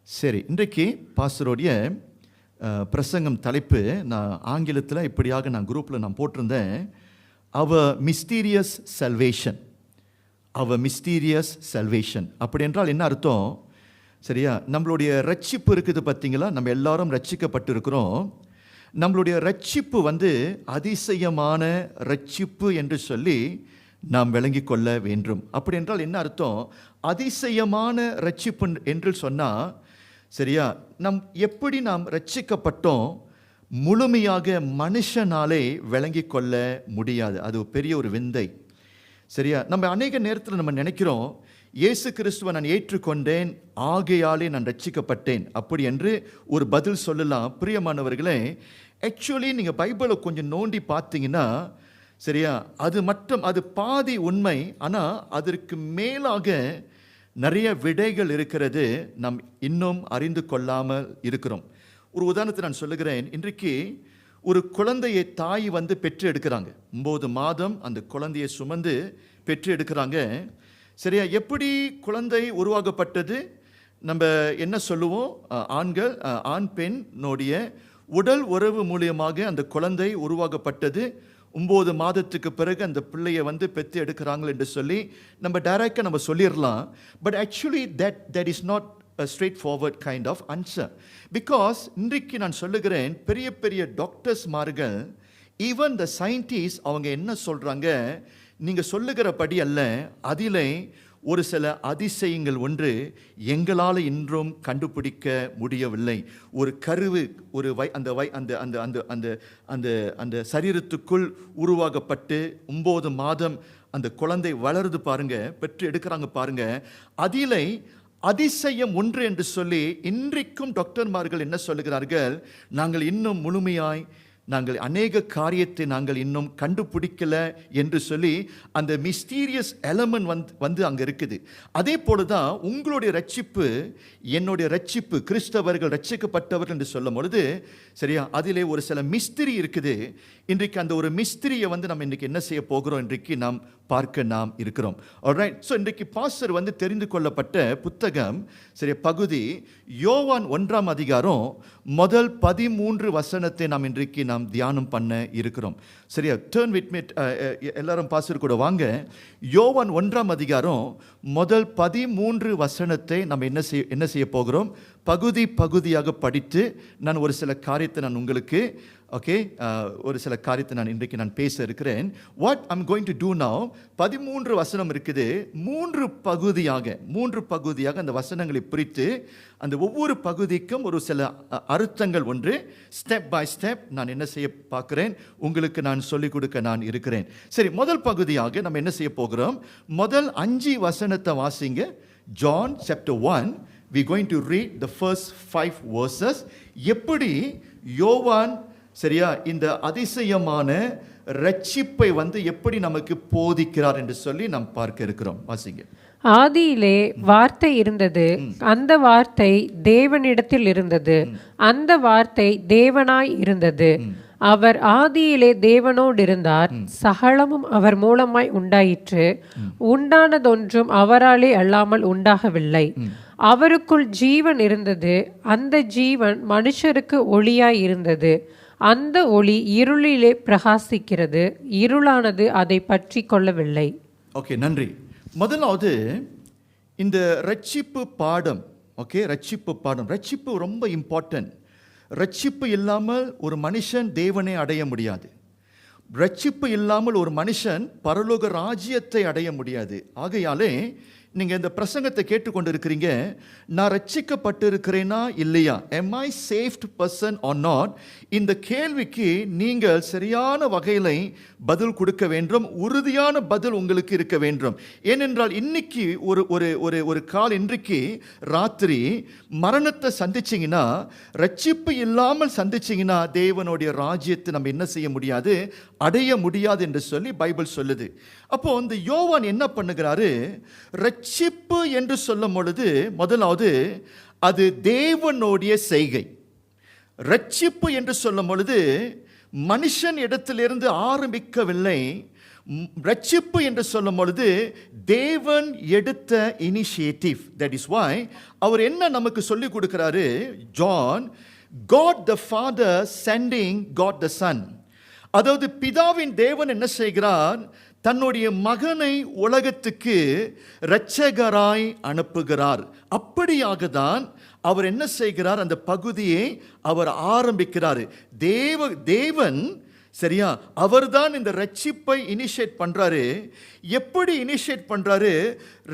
சரி, இன்றைக்கு பாஸ்டருடைய பிரசங்கம் தலைப்பு நான் ஆங்கிலத்தில் இப்படியாக நான் குரூப்பில் நான் போட்டிருந்தேன். அவர் மிஸ்டீரியஸ் சல்வேஷன். அவர் மிஸ்டீரியஸ் சல்வேஷன் அப்படி என்றால் என்ன அர்த்தம்? சரியா, நம்மளுடைய ரட்சிப்பு இருக்குது பார்த்தீங்களா, நம்ம எல்லாரும் ரட்சிக்கப்பட்டிருக்கிறோம். நம்மளுடைய ரட்சிப்பு அதிசயமான ரட்சிப்பு என்று சொல்லி நாம் விளங்கி கொள்ள வேண்டும். அப்படி என்றால் என்ன அர்த்தம்? அதிசயமான ரட்சிப்பு என்று சொன்னால், சரியா, எப்படி நாம் ரட்சிக்கப்பட்டோம் முழுமையாக மனுஷனாலே விளங்கி கொள்ள முடியாது. அது பெரிய ஒரு விந்தை. சரியா, நம்ம அநேக நேரத்தில் நம்ம நினைக்கிறோம், இயேசு கிறிஸ்துவை நான் ஏற்றுக்கொண்டேன், ஆகையாலே நான் ரட்சிக்கப்பட்டேன் அப்படி என்று ஒரு பதில் சொல்லலாம். பிரியமானவர்களே, ஆக்சுவலி நீங்கள் பைபிளை கொஞ்சம் நோண்டி பார்த்தீங்கன்னா, சரியா, அது பாதி உண்மை. ஆனால் அதற்கு மேலாக நிறைய விடைகள் இருக்கிறது, நாம் இன்னும் அறிந்து கொள்ளாமல் இருக்கிறோம். ஒரு உதாரணத்தை நான் சொல்லுகிறேன். இன்றைக்கு ஒரு குழந்தையை தாய் பெற்று எடுக்கிறாங்க. 9 மாதம் அந்த குழந்தையை சுமந்து பெற்று எடுக்கிறாங்க. சரியா, எப்படி குழந்தை உருவாக்கப்பட்டது? நம்ம என்ன சொல்லுவோம்? ஆண் பெண்ணோடைய உடல் உறவு மூலியமாக அந்த குழந்தை உருவாக்கப்பட்டது. 9 மாதத்துக்கு பிறகு அந்த பிள்ளையை பெற்று எடுக்கிறாங்க என்று சொல்லி நம்ம டைரக்டாக நம்ம சொல்லிடலாம். But actually that is not a straightforward kind of answer. Because இன்றைக்கு நான் சொல்லுகிறேன், பெரிய பெரிய டாக்டர்ஸ்மார்கள், ஈவன் த சயின்டிஸ்ட், அவங்க என்ன சொல்கிறாங்க, நீங்கள் சொல்லுகிறபடி அல்ல, அதிலே ஒரு சில அதிசயங்கள் எங்களால் இன்றும் கண்டுபிடிக்க முடியவில்லை. ஒரு கருவு அந்த சரீரத்துக்குள் உருவாக்கப்பட்டு 9 மாதம் அந்த குழந்தை வளருது பாருங்க, பெற்று எடுக்கிறாங்க பாருங்க. அதிலே அதிசயம் ஒன்று என்று சொல்லி இன்றைக்கும் டாக்டர்மார்கள் என்ன சொல்லுகிறார்கள், நாங்கள் இன்னும் முழுமையாய் அநேக காரியத்தை நாங்கள் இன்னும் கண்டுபிடிக்கல என்று சொல்லி அந்த மிஸ்டீரியஸ் எலமெண்ட் அங்கே இருக்குது. அதே போல தான் உங்களுடைய ரட்சிப்பு, என்னுடைய ரட்சிப்பு, கிறிஸ்தவர்கள் ரட்சிக்கப்பட்டவர்கள் என்று சொல்லும் பொழுது, சரியா, அதிலே ஒரு சில மிஸ்திரி இருக்குது. இன்றைக்கு அந்த ஒரு மிஸ்திரியை நம்ம இன்றைக்கு என்ன செய்ய போகிறோம், இன்றைக்கு நாம் பார்க்க நாம் இருக்கிறோம். ஆல்ரைட். ஸோ இன்றைக்கு பாஸ்டர் தெரிந்து கொள்ளப்பட்ட புத்தகம், சரியா, பகுதி யோவான் 1ஆம் அதிகாரம் முதல் 13 வசனத்தை நாம் இன்றைக்கு நாம் தியானம் பண்ண இருக்கிறோம். சரியா, டர்ன் வித் மீ, எல்லாரும் பாஸ்டர் கூட வாங்க. யோவான் 1ஆம் அதிகாரம் முதல் 13 வசனத்தை நாம் என்ன செய்ய போகிறோம், பகுதியாக படித்து நான் ஒரு சில காரியத்தை நான் உங்களுக்கு ஒரு சில காரியத்தை நான் இன்றைக்கு நான் பேச இருக்கிறேன். What I'm going to do now, 13 வசனம் இருக்குது. 3 பகுதியாக அந்த வசனங்களை பிரித்து அந்த ஒவ்வொரு பகுதிக்கும் ஒரு சில அர்த்தங்கள் ஸ்டெப் பை ஸ்டெப் நான் என்ன செய்ய பார்க்கிறேன், உங்களுக்கு நான் சொல்லிக் கொடுக்க நான் இருக்கிறேன். சரி, முதல் பகுதியாக நம்ம என்ன செய்ய போகிறோம், முதல் 5 வசனத்தை வாசிங்க. John chapter 1, we going to read the first 5 verses. எப்படி யோவான், சரியா, இந்த அதிசயமான ரட்சிப்பை எப்படி நமக்கு போதிக்கிறார் என்று சொல்லி நாம் பார்க்க இருக்கிறோம். வாசிங்க. ஆதியிலே வார்த்தை இருந்தது, அந்த வார்த்தை தேவனிடத்தில் இருந்தது, அந்த வார்த்தை தேவனாய் இருந்தது. அவர் ஆதியிலே தேவனோடு இருந்தார். சகலமும் அவர் மூலமாய் உண்டாயிற்று. உண்டானதொன்றும் அவராலே அல்லாமல் உண்டாகவில்லை. அவருக்குள் ஜீவன் இருந்தது, அந்த ஜீவன் மனுஷருக்கு ஒளியாய் இருந்தது. அந்த ஒளி இருளிலே பிரகாசிக்கிறது, இருளானது அதை பற்றி கொள்ளவில்லை. ஓகே, நன்றி. முதலாவது இந்த ரட்சிப்பு பாடம். ரட்சிப்பு ரொம்ப இம்பார்ட்டன்ட். ரட்சிப்பு இல்லாமல் ஒரு மனுஷன் தேவனை அடைய முடியாது. ரட்சிப்பு இல்லாமல் ஒரு மனுஷன் பரலோக ராஜ்யத்தை அடைய முடியாது. ஆகையாலே நீங்கள் இந்த பிரசங்கத்தை கேட்டுக்கொண்டு இருக்கிறீங்க, நான் ரட்சிக்கப்பட்டு இருக்கிறேனா இல்லையா, am I saved person or not, இந்த கேள்விக்கு நீங்கள் சரியான வகையில் பதில் கொடுக்க வேண்டும். உறுதியான பதில் உங்களுக்கு இருக்க வேண்டும். ஏனென்றால் இன்னைக்கு இன்றைக்கு ராத்திரி மரணத்தை சந்திச்சிங்கன்னா, ரட்சிப்பு இல்லாமல் சந்திச்சிங்கன்னா தேவனுடைய ராஜ்யத்தை நம்ம என்ன செய்ய முடியாது, அடைய முடியாது என்று சொல்லி பைபிள் சொல்லுது. அப்போ இந்த யோவான் என்ன பண்ணுகிறாரு, ரட்சிப்பு என்று சொல்லும் பொழுது முதலாவது அது தேவனுடைய செய்கை. ரட்சிப்பு என்று சொல்லும் பொழுது மனுஷன் இடத்திலிருந்து ஆரம்பிக்கவில்லை, ரட்சிப்பு என்று சொல்லும் பொழுது தேவன் எடுத்த இனிஷியேட்டிவ். தட் இஸ் வை அவர் என்ன நமக்கு சொல்லி கொடுக்கிறாரு, John, God the Father sending God the Son. அதாவது பிதாவின் தேவன் என்ன செய்கிறார், தன்னுடைய மகனை உலகத்துக்கு இரட்சகராய் அனுப்புகிறார். அப்படியாக தான் அவர் என்ன செய்கிறார், அந்த பகுதியை அவர் ஆரம்பிக்கிறார். தேவன் சரியா, அவர்தான் இந்த ரட்சிப்பை இனிஷியேட் பண்றாரு. எப்படி இனிஷியேட் பண்றாரு,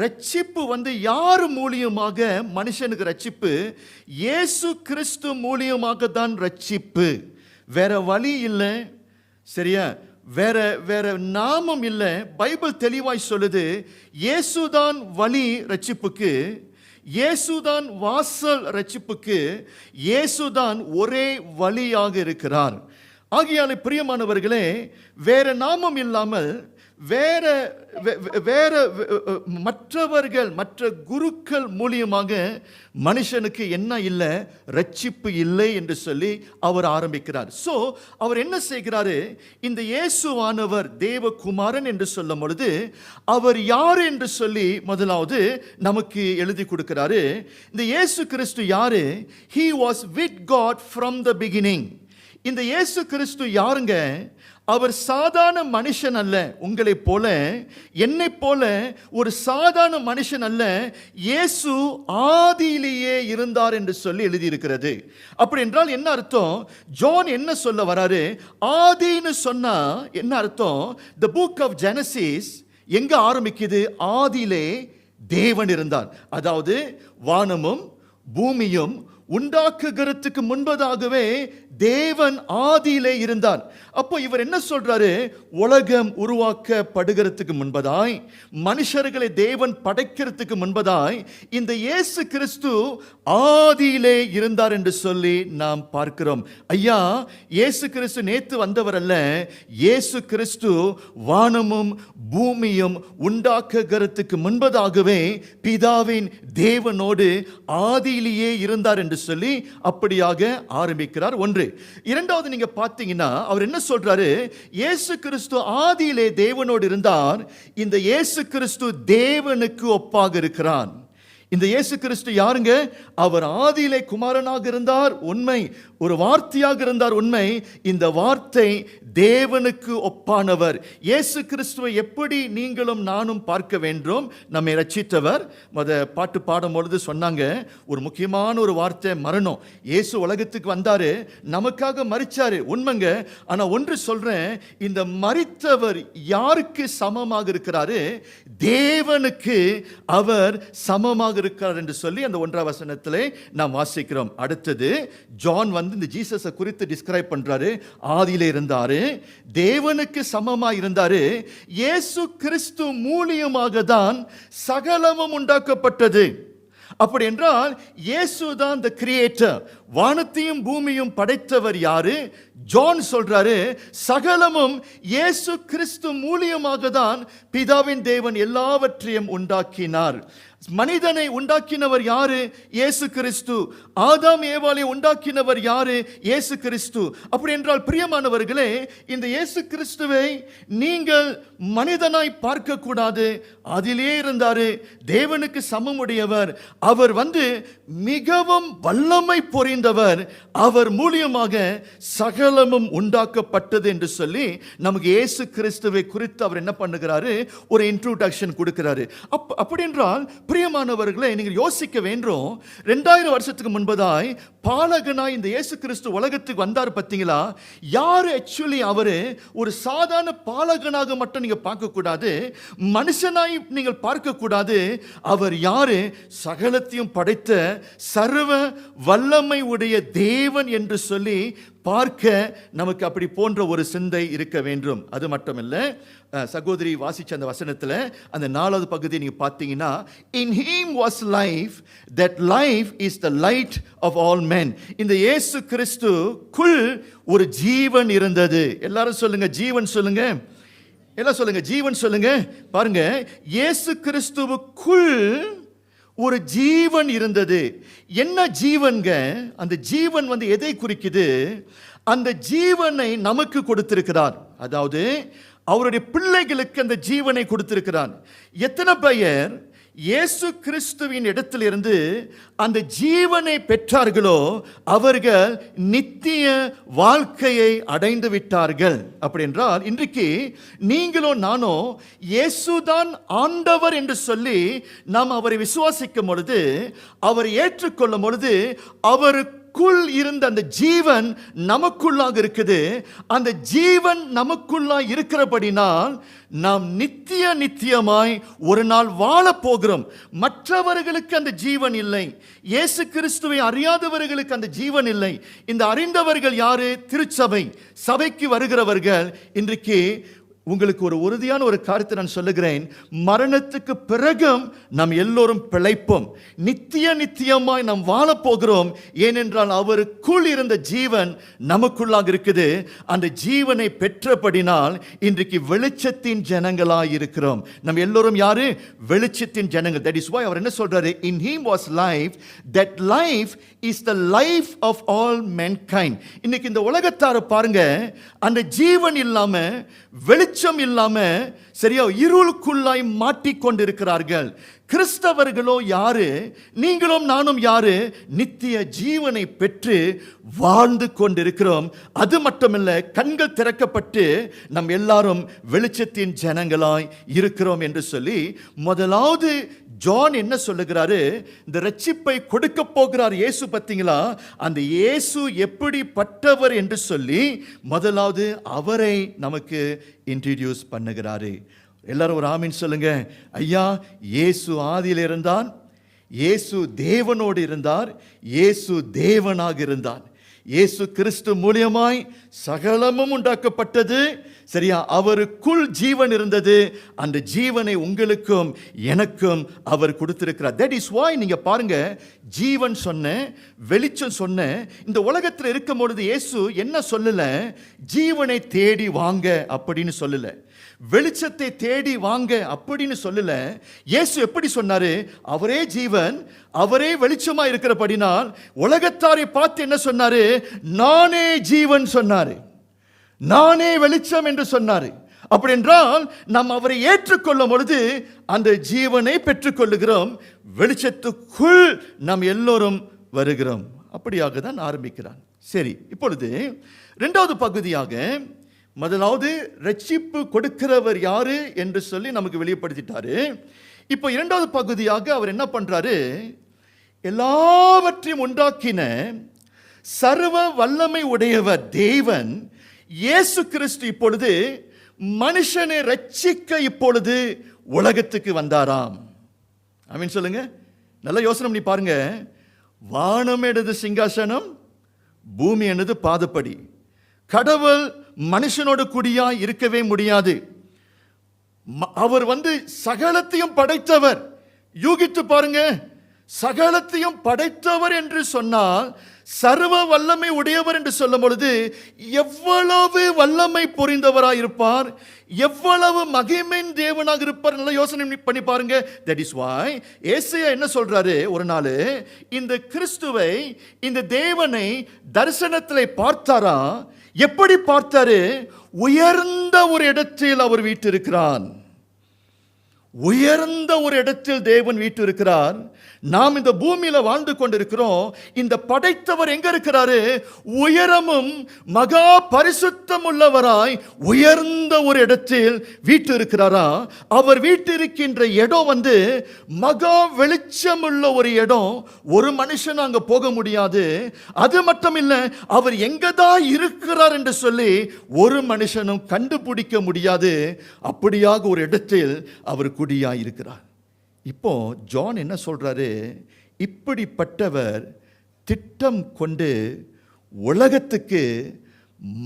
ரட்சிப்பு யார் மூலியமாக மனுஷனுக்கு ரட்சிப்பு, இயேசு கிறிஸ்து மூலியமாக தான் ரட்சிப்பு. வேற வழி இல்லை, சரியா, வேற நாமம் இல்லை. பைபிள் தெளிவாய் சொல்லுது, இயேசுதான் வழி ரட்சிப்புக்கு, இயேசுதான் வாசல் ரட்சிப்புக்கு, இயேசுதான் ஒரே வழியாக இருக்கிறார். ஆகையால் பிரியமானவர்களே, வேற நாமம் இல்லாமல் வேற மற்றவர்கள், மற்ற குருக்கள் மூலியமாக மனுஷனுக்கு என்ன இல்லை, ரட்சிப்பு இல்லை என்று சொல்லி அவர் ஆரம்பிக்கிறார். ஸோ அவர் என்ன செய்கிறாரு, இந்த இயேசுவானவர் தேவகுமாரன் என்று சொல்லும் பொழுது அவர் யார் என்று சொல்லி முதலாவது நமக்கு எழுதி கொடுக்கிறாரு. இந்த இயேசு கிறிஸ்து யாரு, he was with God from the beginning. இந்த இயேசு கிறிஸ்து யாருங்க, அவர் சாதாரண மனுஷன் அல்ல, உங்களை போல என்னை போல ஒரு சாதாரண மனுஷன் அல்ல. இயேசு ஆதியிலேயே இருந்தார் என்று சொல்லி எழுதியிருக்கிறது. அப்படி என்றால் என்ன அர்த்தம், ஜான் என்ன சொல்ல வராரு, ஆதின்னு சொன்னா என்ன அர்த்தம், தி புக் ஆஃப் ஜெனசிஸ் எங்க ஆரம்பிக்குது, ஆதியிலே தேவன் இருந்தார். அதாவது வானமும் பூமியும் உண்டாக்குகிறதுக்கு முன்பதாகவே தேவன் ஆதியிலே இருந்தார். அப்போ இவர் என்ன சொல்றாரு, உலகம் உருவாக்கப்படுகிறதுக்கு முன்பதாய், மனுஷர்களை தேவன் படைக்கிறதுக்கு முன்பதாய் இந்த இயேசு கிறிஸ்து ஆதியிலே இருந்தார் என்று சொல்லி நாம் பார்க்கிறோம். ஐயா, இயேசு கிறிஸ்து நேத்து வந்தவர் அல்ல, இயேசு கிறிஸ்து வானமும் பூமியும் உண்டாக்குகிறதுக்கு முன்பதாகவே பிதாவின் தேவனோடு ஆதியிலேயே இருந்தார் என்று சொல்லி அப்படியாக ஆரம்பிக்கிறார். ஒன்று. இரண்டாவது, நீங்க பார்த்தீங்கன்னா அவர் என்ன சொல்றாரு, இயேசு கிறிஸ்து ஆதியிலே தேவனோடு இருந்தார், இந்த இயேசு கிறிஸ்து தேவனுக்கு ஒப்பாக இருக்கிறார். இந்த இயேசு கிறிஸ்து யாருங்க, அவர் ஆதியிலே குமாரனாக இருந்தார், உண்மை, ஒரு வார்த்தையாக இருந்தார், உண்மை. இந்த வார்த்தை தேவனுக்கு ஒப்பானவர். இயேசு கிறிஸ்துவை எப்படி நீங்களும் நானும் பார்க்க வேண்டும், நம்மை ரட்சித்தவர். பாட்டு பாடும் பொழுது சொன்னாங்க, ஒரு முக்கியமான ஒரு வார்த்தை, மரணம். இயேசு உலகத்துக்கு வந்தாரு, நமக்காக மரிச்சாரு, உண்மைங்க. ஆனா ஒன்று சொல்றேன், இந்த மரித்தவர் யாருக்கு சமமாக இருக்கிறாரு, தேவனுக்கு அவர் சமமாக இருக்கிறார் என்று சொல்லி அந்த 1ஆம் வசனத்திலே நாம் வாசிக்கிறோம். அடுத்தது ஜான் இந்த ஜீசஸை குறித்து டிஸ்கிரைப் பண்றாரு. ஆதியிலே இருந்தாரு, தேவனுக்கு சமமா இருந்தாரு, இயேசு கிறிஸ்து மூலியமாக தான் சகலமும் உண்டாக்கப்பட்டது. அப்படி என்றால் இயேசு தான் the creator. வானத்தையும் பூமியும் படைத்தவர் யாரு, ஜான் சொல்றாரு, சகலமும் இயேசு கிறிஸ்து மூலியமாக தான் பிதாவின் தேவன் எல்லாவற்றையும் உண்டாக்கினார். மனிதனை உண்டாக்கினவர் யாரு, இயேசு கிறிஸ்து. ஆதாம் ஏவாளை உண்டாக்கினவர் யாரு, இயேசு கிறிஸ்து. அப்படி என்றால் பிரியமானவர்களே, இந்த இயேசு கிறிஸ்துவை நீங்கள் மனிதனாய் பார்க்க கூடாது. அதிலே இருந்தாரு, தேவனுக்கு சமமுடையவர். அவர் மிகவும் வல்லமை பொறிந்தவர். அவர் மூலியமாக சகலமும் உண்டாக்கப்பட்டது என்று சொல்லி நமக்கு இயேசு கிறிஸ்துவை குறித்து அவர் என்ன பண்ணுகிறாரு, ஒரு இன்ட்ரோடக்ஷன் கொடுக்கிறாரு. அப்படி என்றால் பிரியமானவர்களே, நீங்கள் யோசிக்க வேண்டும், 2000 வருஷத்துக்கு முன்பதாய் பாலகனாய் இந்த இயேசு கிறிஸ்து உலகத்துக்கு வந்தார். பார்த்தீங்களா, யாரு ஆக்சுவலி அவரு, ஒரு சாதாரண பாலகனாக மட்டும் நீங்க பார்க்க கூடாது, மனுஷனாய் நீங்கள் பார்க்க கூடாது. அவர் யாரு, சகலத்தையும் படைத்த சர்வ வல்லமை உடைய தேவன் என்று சொல்லி பார்க்க நமக்கு அப்படி போன்ற ஒரு சிந்தை இருக்க வேண்டும். அது மட்டுமல்ல, சகோதரி வாசிச்ச அந்த வசனத்தில் அந்த 4வது பகுதியை நீங்க பார்த்தீங்கன்னா, in him was life, that life is the light of all men. இந்த இயேசு கிறிஸ்துக்குள் ஒரு ஜீவன் இருந்தது. எல்லாரும் சொல்லுங்க, ஜீவன் சொல்லுங்க, எல்லாம் சொல்லுங்க, ஜீவன் சொல்லுங்க. பாருங்க, இயேசு கிறிஸ்துவுக்குள் ஒரு ஜீவன் இருந்தது. என்ன ஜீவன்க? அந்த ஜீவன் எதை குறிக்குது? அந்த ஜீவனை நமக்கு கொடுத்திருக்கிறார். அதாவது அவருடைய பிள்ளைகளுக்கு அந்த ஜீவனை கொடுத்திருக்கிறார். எத்தனை பெயர் இயேசு கிறிஸ்துவின் இடத்திலிருந்து அந்த ஜீவனை பெற்றார்களோ அவர்கள் நித்திய வாழ்க்கையை அடைந்து விட்டார்கள். அப்படி என்றால் இன்றைக்கு நீங்களோ நானோ இயேசுதான் ஆண்டவர் என்று சொல்லி நாம் அவரை விசுவாசிக்கும் பொழுது, அவரை ஏற்றுக்கொள்ளும் பொழுது, அவருக்குள் இருந்த அந்த ஜீவன் நமக்குள்ளாக இருக்குது. அந்த ஜீவன் நமக்குள்ளாக இருக்கிறபடினால் நாம் நித்தியமாய் ஒரு நாள் வாழ போகிறோம். மற்றவர்களுக்கு அந்த ஜீவன் இல்லை. இயேசு கிறிஸ்துவை அறியாதவர்களுக்கு அந்த ஜீவன் இல்லை. இந்த அறிந்தவர்கள் யாரு? திருச்சபை, சபைக்கு வருகிறவர்கள். இன்றைக்கு உங்களுக்கு ஒரு உறுதியான ஒரு காரியத்தை நான் சொல்லுகிறேன். மரணத்துக்கு பிறகும் நாம் எல்லோரும் பிழைப்போம். நித்தியமாய் நாம் வாழப் போகிறோம். ஏனென்றால் அவருக்குள் இருந்த ஜீவன் நமக்குள்ளாக இருக்குது. அந்த ஜீவனை பெற்றபடினால் இன்றைக்கு வெளிச்சத்தின் ஜனங்களாய் இருக்கிறோம். நம்ம எல்லோரும் யாரு? வெளிச்சத்தின் ஜனங்கள். That is why அவர் என்ன சொல்றாரு? In him was life, that life is the life of all mankind. இன்னைக்கு இந்த உலகத்தார பாருங்க, அந்த ஜீவன் இல்லாம, வெளிச்சம் இல்லாம சரியா இருளுக்குள்ளாய் மாட்டிக்கொண்டிருக்கிறார்கள். கிறிஸ்தவர்களோ யாரு? நீங்களும் நானும் யாரு? நித்திய ஜீவனை பெற்று வாழ்ந்து கொண்டிருக்கிறோம். அது மட்டுமல்ல, கண்கள் திறக்கப்பட்டு நம் எல்லாரும் வெளிச்சத்தின் ஜனங்களாய் இருக்கிறோம் என்று சொல்லி முதலாவது ஜான் என்ன சொல்லுகிறாரு? இந்த ரட்சிப்பை கொடுக்க போகிறார் இயேசு. பார்த்தீங்களா? அந்த இயேசு எப்படிப்பட்டவர் என்று சொல்லி முதலாவது அவரை நமக்கு இன்ட்ரோடியூஸ் பண்ணுகிறாரு. எல்லாரும் ஒரு ஆமீன் சொல்லுங்க. ஐயா, இயேசு ஆதியில் இருந்தார், இயேசு தேவனோடு இருந்தார், இயேசு தேவனாக இருந்தார். இயேசு கிறிஸ்து மூலியமாய் சகலமும் உண்டாக்கப்பட்டது. சரியா? அவருக்குள் ஜீவன் இருந்தது. அந்த ஜீவனை உங்களுக்கும் எனக்கும் அவர் கொடுத்திருக்கிறார். தட் இஸ் வாய் நீங்க பாருங்க, ஜீவன் சொன்ன, வெளிச்சம் சொன்ன இந்த உலகத்தில் இருக்கும் பொழுது இயேசு என்ன சொல்லல? ஜீவனை தேடி வாங்க அப்படின்னு சொல்லல, வெளிச்சத்தை தேடி வாங்க அப்படின்னு சொல்லல. இயேசு எப்படி சொன்னாரு? அவரே ஜீவன், அவரே வெளிச்சமா இருக்கிறபடினால் உலகத்தாரை பார்த்து என்ன சொன்னாரு? நானே ஜீவன் சொன்னாரு, நானே வெளிச்சம் என்று சொன்னாரு. அப்படி என்றால் நாம் அவரை ஏற்றுக்கொள்ளும் பொழுது அந்த ஜீவனை பெற்றுக்கொள்ளுகிறோம். வெளிச்சத்துக்குள் நாம் எல்லோரும் வருகிறோம். அப்படியாக தான் ஆரம்பிக்கிறான். சரி, இப்பொழுது இரண்டாவது பகுதியாக, முதலாவது ரட்சிப்பு கொடுக்கிறவர் யாரு என்று சொல்லி நமக்கு வெளிப்படுத்திட்டாரு. இப்போ இரண்டாவது பகுதியாக அவர் என்ன பண்றாரு? எல்லாவற்றையும் உண்டாக்கின சர்வ வல்லமை உடையவர் தேவன் இயேசு கிறிஸ்து இப்பொழுது மனுஷனை ரட்சிக்க இப்பொழுது உலகத்துக்கு வந்தாராம். ஆமீன் சொல்லுங்க. நல்ல யோசனை பண்ணி பாருங்க. வானம் எனது சிங்காசனம், பூமி எனது பாதப்படி. கடவுள் மனுஷனோடு கூடியா இருக்கவே முடியாது. அவர் சகலத்தையும் படைத்தவர். யூகித்து பாருங்க, சகலத்தையும் படைத்தவர் என்று சொன்னால் சர்வ வல்லமை உடையவர் என்று சொல்லும் பொழுது எவ்வளவு வல்லமை பொறிந்தவராக இருப்பார், எவ்வளவு மகிமையின் தேவனாக இருப்பார். நல்ல யோசனை பண்ணி பாருங்க. தட் இஸ் வாய் ஏசாயா என்ன சொல்றாரு? ஒரு நாள் இந்த கிறிஸ்துவை, இந்த தேவனை தரிசனத்திலே பார்த்தாரா? எப்படி பார்த்தாரு? உயர்ந்த ஒரு இடத்தில் அவர் வீற்றிருக்கிறார். உயர்ந்த ஒரு இடத்தில் தேவன் வீற்றிருக்கிறார். நாம் இந்த பூமியில வாழ்ந்து கொண்டிருக்கிறோம். இந்த படைத்தவர் எங்க இருக்கிறாரு? உயரமும் மகா பரிசுத்தம் உள்ளவராய் உயர்ந்த ஒரு இடத்தில் வீற்றிருக்கிறாரா? அவர் வீட்டிருக்கின்ற இடம் மகா வெளிச்சம் உள்ள ஒரு இடம். ஒரு மனுஷன் அங்க போக முடியாது. அது மட்டும் இல்ல, அவர் எங்கதான் இருக்கிறார் என்று சொல்லி ஒரு மனுஷனும் கண்டுபிடிக்க முடியாது. அப்படியாக ஒரு இடத்தில் அவர் குடியாய் இருக்கிறார். இப்போ ஜான் என்ன சொல்றாரு? இப்படிப்பட்டவர் திட்டம் கொண்டு உலகத்துக்கு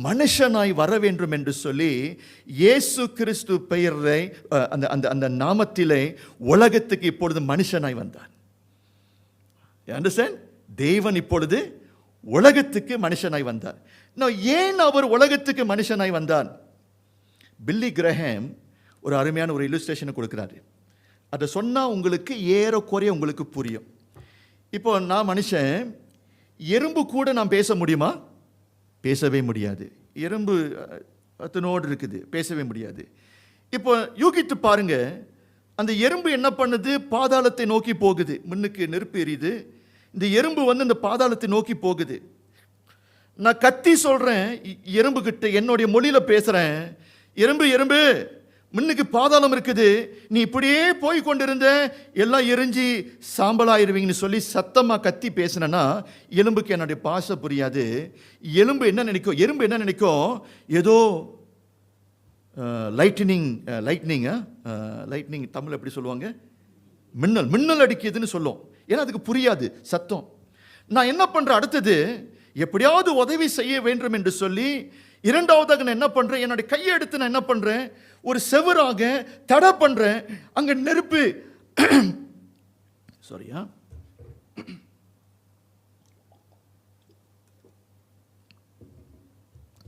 மனுஷனாய் வர வேண்டும் என்று சொல்லி இயேசு கிறிஸ்து பெயரை அந்த நாமத்திலே உலகத்துக்கு இப்பொழுது மனுஷனாய் வந்தார். தேவன் இப்பொழுது உலகத்துக்கு மனுஷனாய் வந்தார். ஏன் அவர் உலகத்துக்கு மனுஷனாய் வந்தார்? பில்லி கிரஹாம் ஒரு அருமையான ஒரு இல்லுஸ்ட்ரேஷனை கொடுக்கிறாரு. அதை சொன்னால் உங்களுக்கு ஏறக்குறைய உங்களுக்கு புரியும். இப்போ நான் மனுஷன், எறும்பு கூட நான் பேச முடியுமா? பேசவே முடியாது. எறும்பு அத்தனோடு இருக்குது, பேசவே முடியாது. இப்போ யூகித்து பாருங்க, அந்த எறும்பு என்ன பண்ணுது? பாதாளத்தை நோக்கி போகுது. முன்னுக்கு நெருப்பு எரியுது, இந்த எறும்பு வந்து இந்த பாதாளத்தை நோக்கி போகுது. நான் கத்தி சொல்றேன் எறும்பு கிட்ட, என்னுடைய மொழியில பேசுறேன், எறும்பு எறும்பு முன்னுக்கு பாதாளம் இருக்குது, நீ இப்படியே போய் கொண்டிருந்த எல்லாம் எரிஞ்சு சாம்பலாயிருவீங்கன்னு சொல்லி சத்தமா கத்தி பேசினா எலும்புக்கு என்னுடைய பாஷை புரியாது. எலும்பு என்ன நினைக்கும்? எறும்பு என்ன நினைக்கும்? ஏதோ லைட்னிங் தமிழ் எப்படி சொல்லுவாங்க? மின்னல் அடிக்குதுன்னு சொல்லும். ஏன்னா அதுக்கு புரியாது சத்தம். நான் என்ன பண்றேன்? அடுத்தது எப்படியாவது உதவி செய்ய வேண்டும் என்று சொல்லி இரண்டாவதாக நான் என்ன பண்றேன்? என்னுடைய கையை எடுத்து நான் என்ன பண்றேன்? ஒரு செவராக தடை பண்றேன். அங்க நெருப்பு சாரியா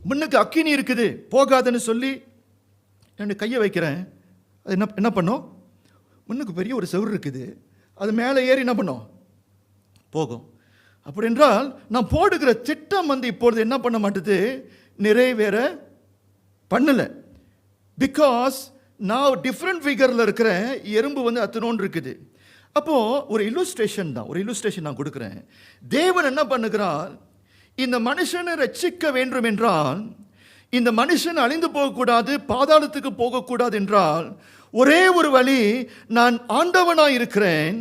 முன்னுக்கு அக்கினி இருக்குது, போகாதுன்னு சொல்லி என்னுடைய கையை வைக்கிறேன். அது என்ன பண்ணும்? முன்னுக்கு பெரிய ஒரு செவர் இருக்குது, அது மேலே ஏறி என்ன பண்ணும்? போகும். அப்படி என்றால் நான் போடுகிற திட்டம் வந்து இப்பொழுது என்ன பண்ண மாட்டுது? நிறைவேற பண்ணல. பிகாஸ் நான் டிஃப்ரெண்ட் ஃபிகரில் இருக்கிற எறும்பு வந்து அத்தனோன்னு இருக்குது. அப்போ ஒரு இல்லுஸ்ட்ரேஷன் நான் கொடுக்குறேன். தேவன் என்ன பண்ணுகிறார்? இந்த மனுஷனை ரட்சிக்க வேண்டும் என்றால், இந்த மனுஷன் அழிந்து போகக்கூடாது, பாதாளத்துக்கு போகக்கூடாது என்றால் ஒரே ஒரு வழி, நான் ஆண்டவனாய் இருக்கிறேன்,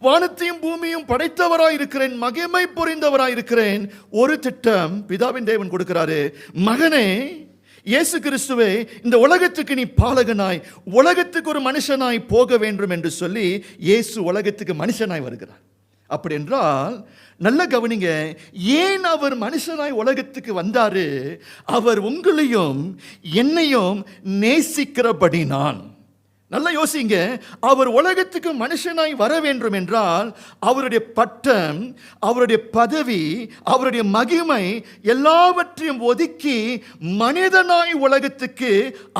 வானத்தையும் பூமியும் படைத்தவராய் இருக்கிறேன், மகிமை புரிந்தவராய் இருக்கிறேன். ஒரு திட்டம் பிதாவின் தேவன் கொடுக்கிறாரு. மகனே இயேசு கிறிஸ்துவே, இந்த உலகத்துக்கு நீ பாலகனாய், உலகத்துக்கு ஒரு மனுஷனாய் போக வேண்டும் என்று சொல்லி இயேசு உலகத்துக்கு மனுஷனாய் வருகிறார். அப்படி என்றால் நல்ல கவனிங்க, ஏன் அவர் மனுஷனாய் உலகத்துக்கு வந்தாரு? அவர் உங்களையும் என்னையும் நேசிக்கிறபடினான். நல்லா யோசிங்க. அவர் உலகத்துக்கு மனுஷனாய் வர வேண்டும் என்றால் அவருடைய பட்டம், அவருடைய பதவி, அவருடைய மகிமை எல்லாவற்றையும் ஒதுக்கி மனிதனாய் உலகத்துக்கு,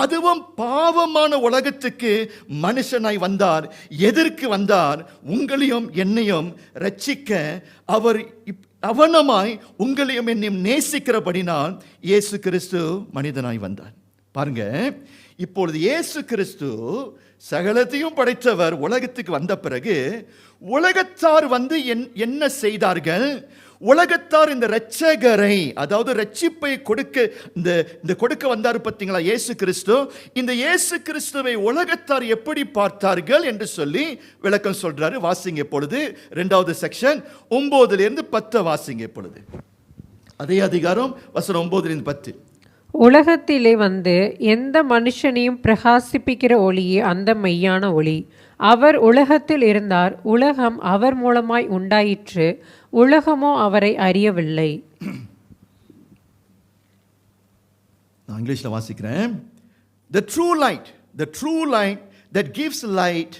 அதுவும் பாவமான உலகத்துக்கு மனுஷனாய் வந்தார். எதற்கு வந்தார்? உங்களையும் என்னையும் ரட்சிக்க. அவர் அவனமாய் உங்களையும் என்னையும் நேசிக்கிறபடினால் இயேசு கிறிஸ்து மனிதனாய் வந்தார். பாருங்க, இப்பொழுது இயேசு கிறிஸ்து சகலத்தையும் படைத்தவர் உலகத்துக்கு வந்த பிறகு உலகத்தார் வந்து என்ன செய்தார்கள்? உலகத்தார் இந்த இரட்சகரை, அதாவது ரட்சிப்பை கொடுக்க இந்த கொடுக்க வந்தார் பார்த்தீங்களா இயேசு கிறிஸ்து. இந்த இயேசு கிறிஸ்துவை உலகத்தார் எப்படி பார்த்தார்கள் என்று சொல்லி விளக்கம் சொல்றாரு. வாசிங்க இப்பொழுது 2வது செக்ஷன் 9 10 வாசிங்க இப்பொழுது. அதே அதிகாரம் வசனம் 9 10. உலகத்திலே வந்து எந்த மனுஷனையும் பிரகாசிப்பிக்கிற ஒளியே அந்த மெய்யான ஒளி. அவர் உலகத்தில் இருந்தார், உலகம் அவர் மூலமாய் உண்டாயிற்று, உலகமோ அவரை அறியவில்லை. நான் இங்கிலீஷ்ல வாசிக்கிறேன். The true light that gives light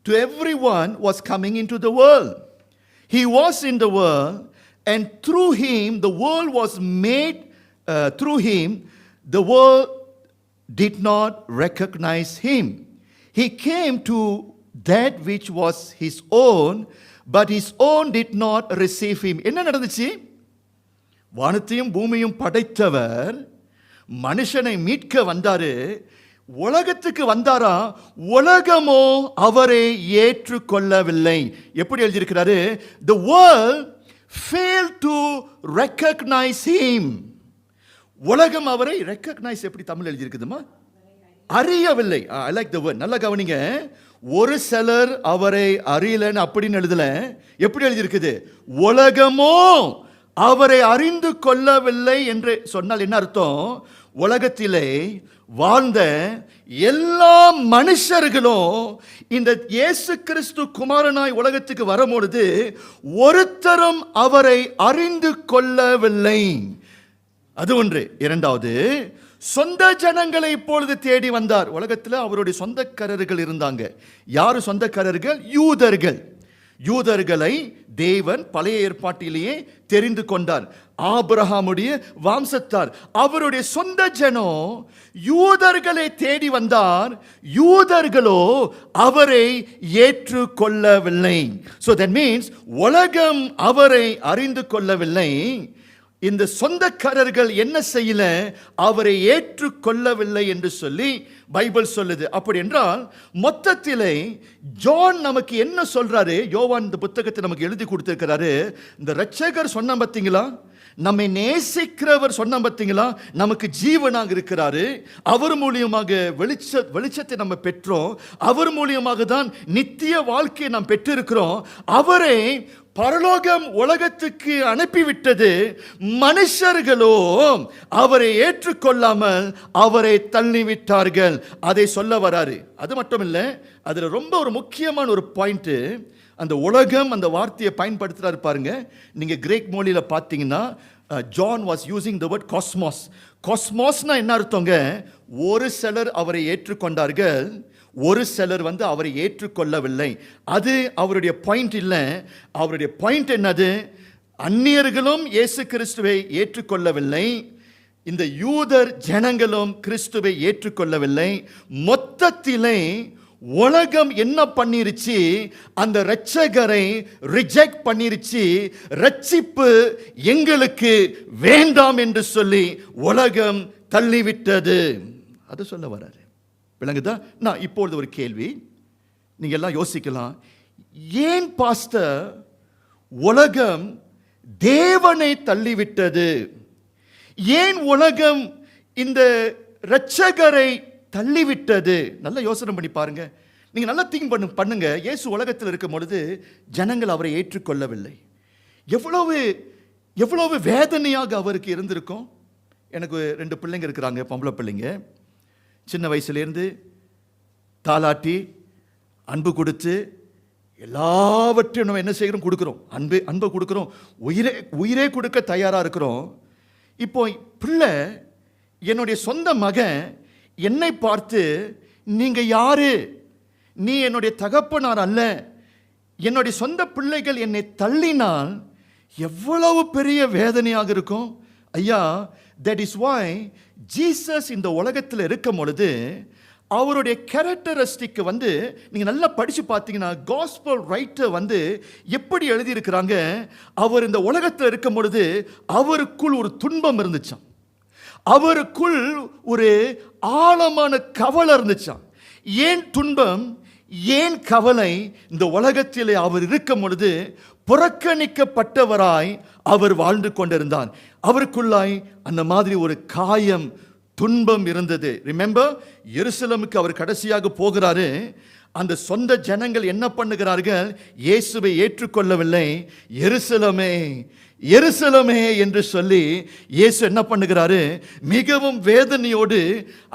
to everyone was coming into the world. He was in the world, and through him the world was made. Through him the world did not recognize him. He came to that which was his own, but his own did not receive him. என்ன நடந்துச்சு? வானத்தையும் பூமியும் படைத்தவர் மனுஷனை மீட்க வந்தாரு. உலகத்துக்கு வந்தாரா? உலகமோ அவரை ஏற்றுக்கொள்ளவில்லை. எப்படி எழுதியிருக்கிறாரு? The world failed to recognize him. உலகம் அவரை ரெக்கக்னைஸ், எப்படி தமிழ் எழுதியிருக்குதுமா? அறியவில்லை. I like the word. நல்லா கவனிங்க. ஒரு சிலர் அவரை அறியலன்னு அப்படின்னு எழுதல. எப்படி எழுதியிருக்குது? உலகமோ அவரை அறிந்து கொள்ளவில்லை என்று சொன்னால் என்ன அர்த்தம்? உலகத்திலே வாழ்ந்த எல்லா மனுஷர்களும் இந்த இயேசு கிறிஸ்து குமாரனாய் உலகத்துக்கு வரும்பொழுது ஒருத்தரும் அவரை அறிந்து கொள்ளவில்லை. அது ஒன்று. இரண்டாவது, சொந்த ஜனங்களை இப்பொழுது தேடி வந்தார். உலகத்தில் அவருடைய சொந்தக்காரர்கள் இருந்தாங்க. யாரு சொந்தக்காரர்கள்? யூதர்கள். யூதர்களை தேவன் பழைய ஏற்பாட்டிலேயே தெரிந்து கொண்டார். ஆபிரகாமுடைய வம்சத்தார். அவருடைய சொந்த ஜனம் யூதர்களை தேடி வந்தார், யூதர்களோ அவரை ஏற்றுக்கொள்ளவில்லை. So that means உலகம் அவரை அறிந்து கொள்ளவில்லை. இந்த சொந்தக்காரர்கள் என்ன செய்யல, அவரை ஏற்றுக்கொள்ளவில்லை என்று சொல்லி பைபிள் சொல்லுது. அப்படி என்றால் மொத்தத்திலே ஜான் நமக்கு என்ன சொல்றாரு, யோவான் இந்த புத்தகத்தை நமக்கு எழுதி கொடுத்திருக்கிறாரு. இந்த இரட்சகர் சொன்ன பார்த்தீங்களா, நம்மை நேசிக்கிறவர் சொன்ன பார்த்தீங்களா, நமக்கு ஜீவனாக இருக்கிறாரு, அவர் மூலியமாக வெளிச்சத்தை நம்ம பெற்றோம், அவர் மூலியமாக தான் நித்திய வாழ்க்கையை நாம் பெற்றிருக்கிறோம். அவரை பரலோகம் உலகத்துக்கு அனுப்பிவிட்டது. மனுஷர்களோ அவரை ஏற்றுக்கொள்ளாமல் அவரை தள்ளிவிட்டார்கள். அதை சொல்ல வராரு. அது மட்டும் இல்லை, அதுல ரொம்ப ஒரு முக்கியமான ஒரு பாயிண்ட், அந்த உலகம் அந்த வார்த்தையை பயன்படுத்துறாரு பாருங்க. நீங்க கிரேக் மொழியில பார்த்தீங்கன்னா John was using the word cosmos. காஸ்மாஸ்னா என்ன அர்த்தங்க, ஒரு சிலர் அவரை ஏற்றுக்கொண்டார்கள், ஒரு சிலர் அவரை ஏற்றுக்கொள்ளவில்லை. அது அவருடைய பாயிண்ட் இல்லை. அவருடைய பாயிண்ட் என்னது, அந்நியர்களும் இயேசு கிறிஸ்துவை ஏற்றுக்கொள்ளவில்லை, இந்த யூதர் ஜனங்களும் கிறிஸ்துவை ஏற்றுக்கொள்ளவில்லை. மொத்தத்திலே உலகம் என்ன பண்ணிருச்சு, அந்த இரட்சகரை ரிஜெக்ட் பண்ணிருச்சு. ரட்சிப்பு எங்களுக்கு வேண்டாம் என்று சொல்லி உலகம் தள்ளிவிட்டது. அது சொல்ல வராரு. விளங்குதா? நான் இப்பொழுது ஒரு கேள்வி, நீங்க எல்லாம் யோசிக்கலாம், ஏன் பாஸ்டர் உலகம் தேவனை தள்ளிவிட்டது? ஏன் உலகம் இந்த இரட்சகரை தள்ளிவிட்டது? நல்ல யோசனை பண்ணி பாருங்க. நீங்க நல்லா திங்க் பண்ணுங்க. இயேசு உலகத்தில் இருக்கும் பொழுது ஜனங்கள் அவரை ஏற்றுக்கொள்ளவில்லை. எவ்வளவு எவ்வளவு வேதனையாக அவருக்கு இருந்திருக்கும். எனக்கு 2 பிள்ளைங்க இருக்கிறாங்க, பொம்பளை பிள்ளைங்க. சின்ன வயசுலேருந்து தாலாட்டி அன்பு கொடுத்து எல்லாவற்றையும் நம்ம என்ன செய்கிறோம், கொடுக்குறோம். அன்பை கொடுக்குறோம், உயிரே கொடுக்க தயாராக இருக்கிறோம். இப்போ பிள்ளை, என்னுடைய சொந்த மகன் என்னை பார்த்து, நீங்க யாரு, நீ என்னுடைய தகப்பனார் அல்ல, என்னுடைய சொந்த பிள்ளைகள் என்னை தள்ளினால் எவ்வளவு பெரிய வேதனையாக இருக்கும் ஐயா. that is why ஜீசஸ் இந்த உலகத்தில் இருக்கும் பொழுது அவருடைய கேரக்டரிஸ்டிக் நீங்க நல்லா படிச்சு பார்த்தீங்கன்னா, காஸ்பல் ரைட்டர் எப்படி எழுதியிருக்கிறாங்க, அவர் இந்த உலகத்தில் இருக்கும் பொழுது அவருக்குள் ஒரு துன்பம் இருந்துச்சாம், அவருக்குள் ஒரு ஆழமான கவலை இருந்துச்சாம். ஏன் துன்பம், ஏன் கவலை? இந்த உலகத்திலே அவர் இருக்கும் பொழுது புறக்கணிக்கப்பட்டவராய் அவர் வாழ்ந்து கொண்டிருந்தார். அவருக்குள்ளாய் அந்த மாதிரி ஒரு காயம், துன்பம் இருந்தது. ரிமெம்பர், எருசலேமுக்கு அவர் கடைசியாக போகிறாரு. அந்த சொந்த ஜனங்கள் என்ன பண்ணுகிறார்கள், இயேசுவை ஏற்றுக்கொள்ளவில்லை. எருசலேமே எருசலேமே என்று சொல்லி இயேசு என்ன பண்ணுகிறாரு, மிகவும் வேதனையோடு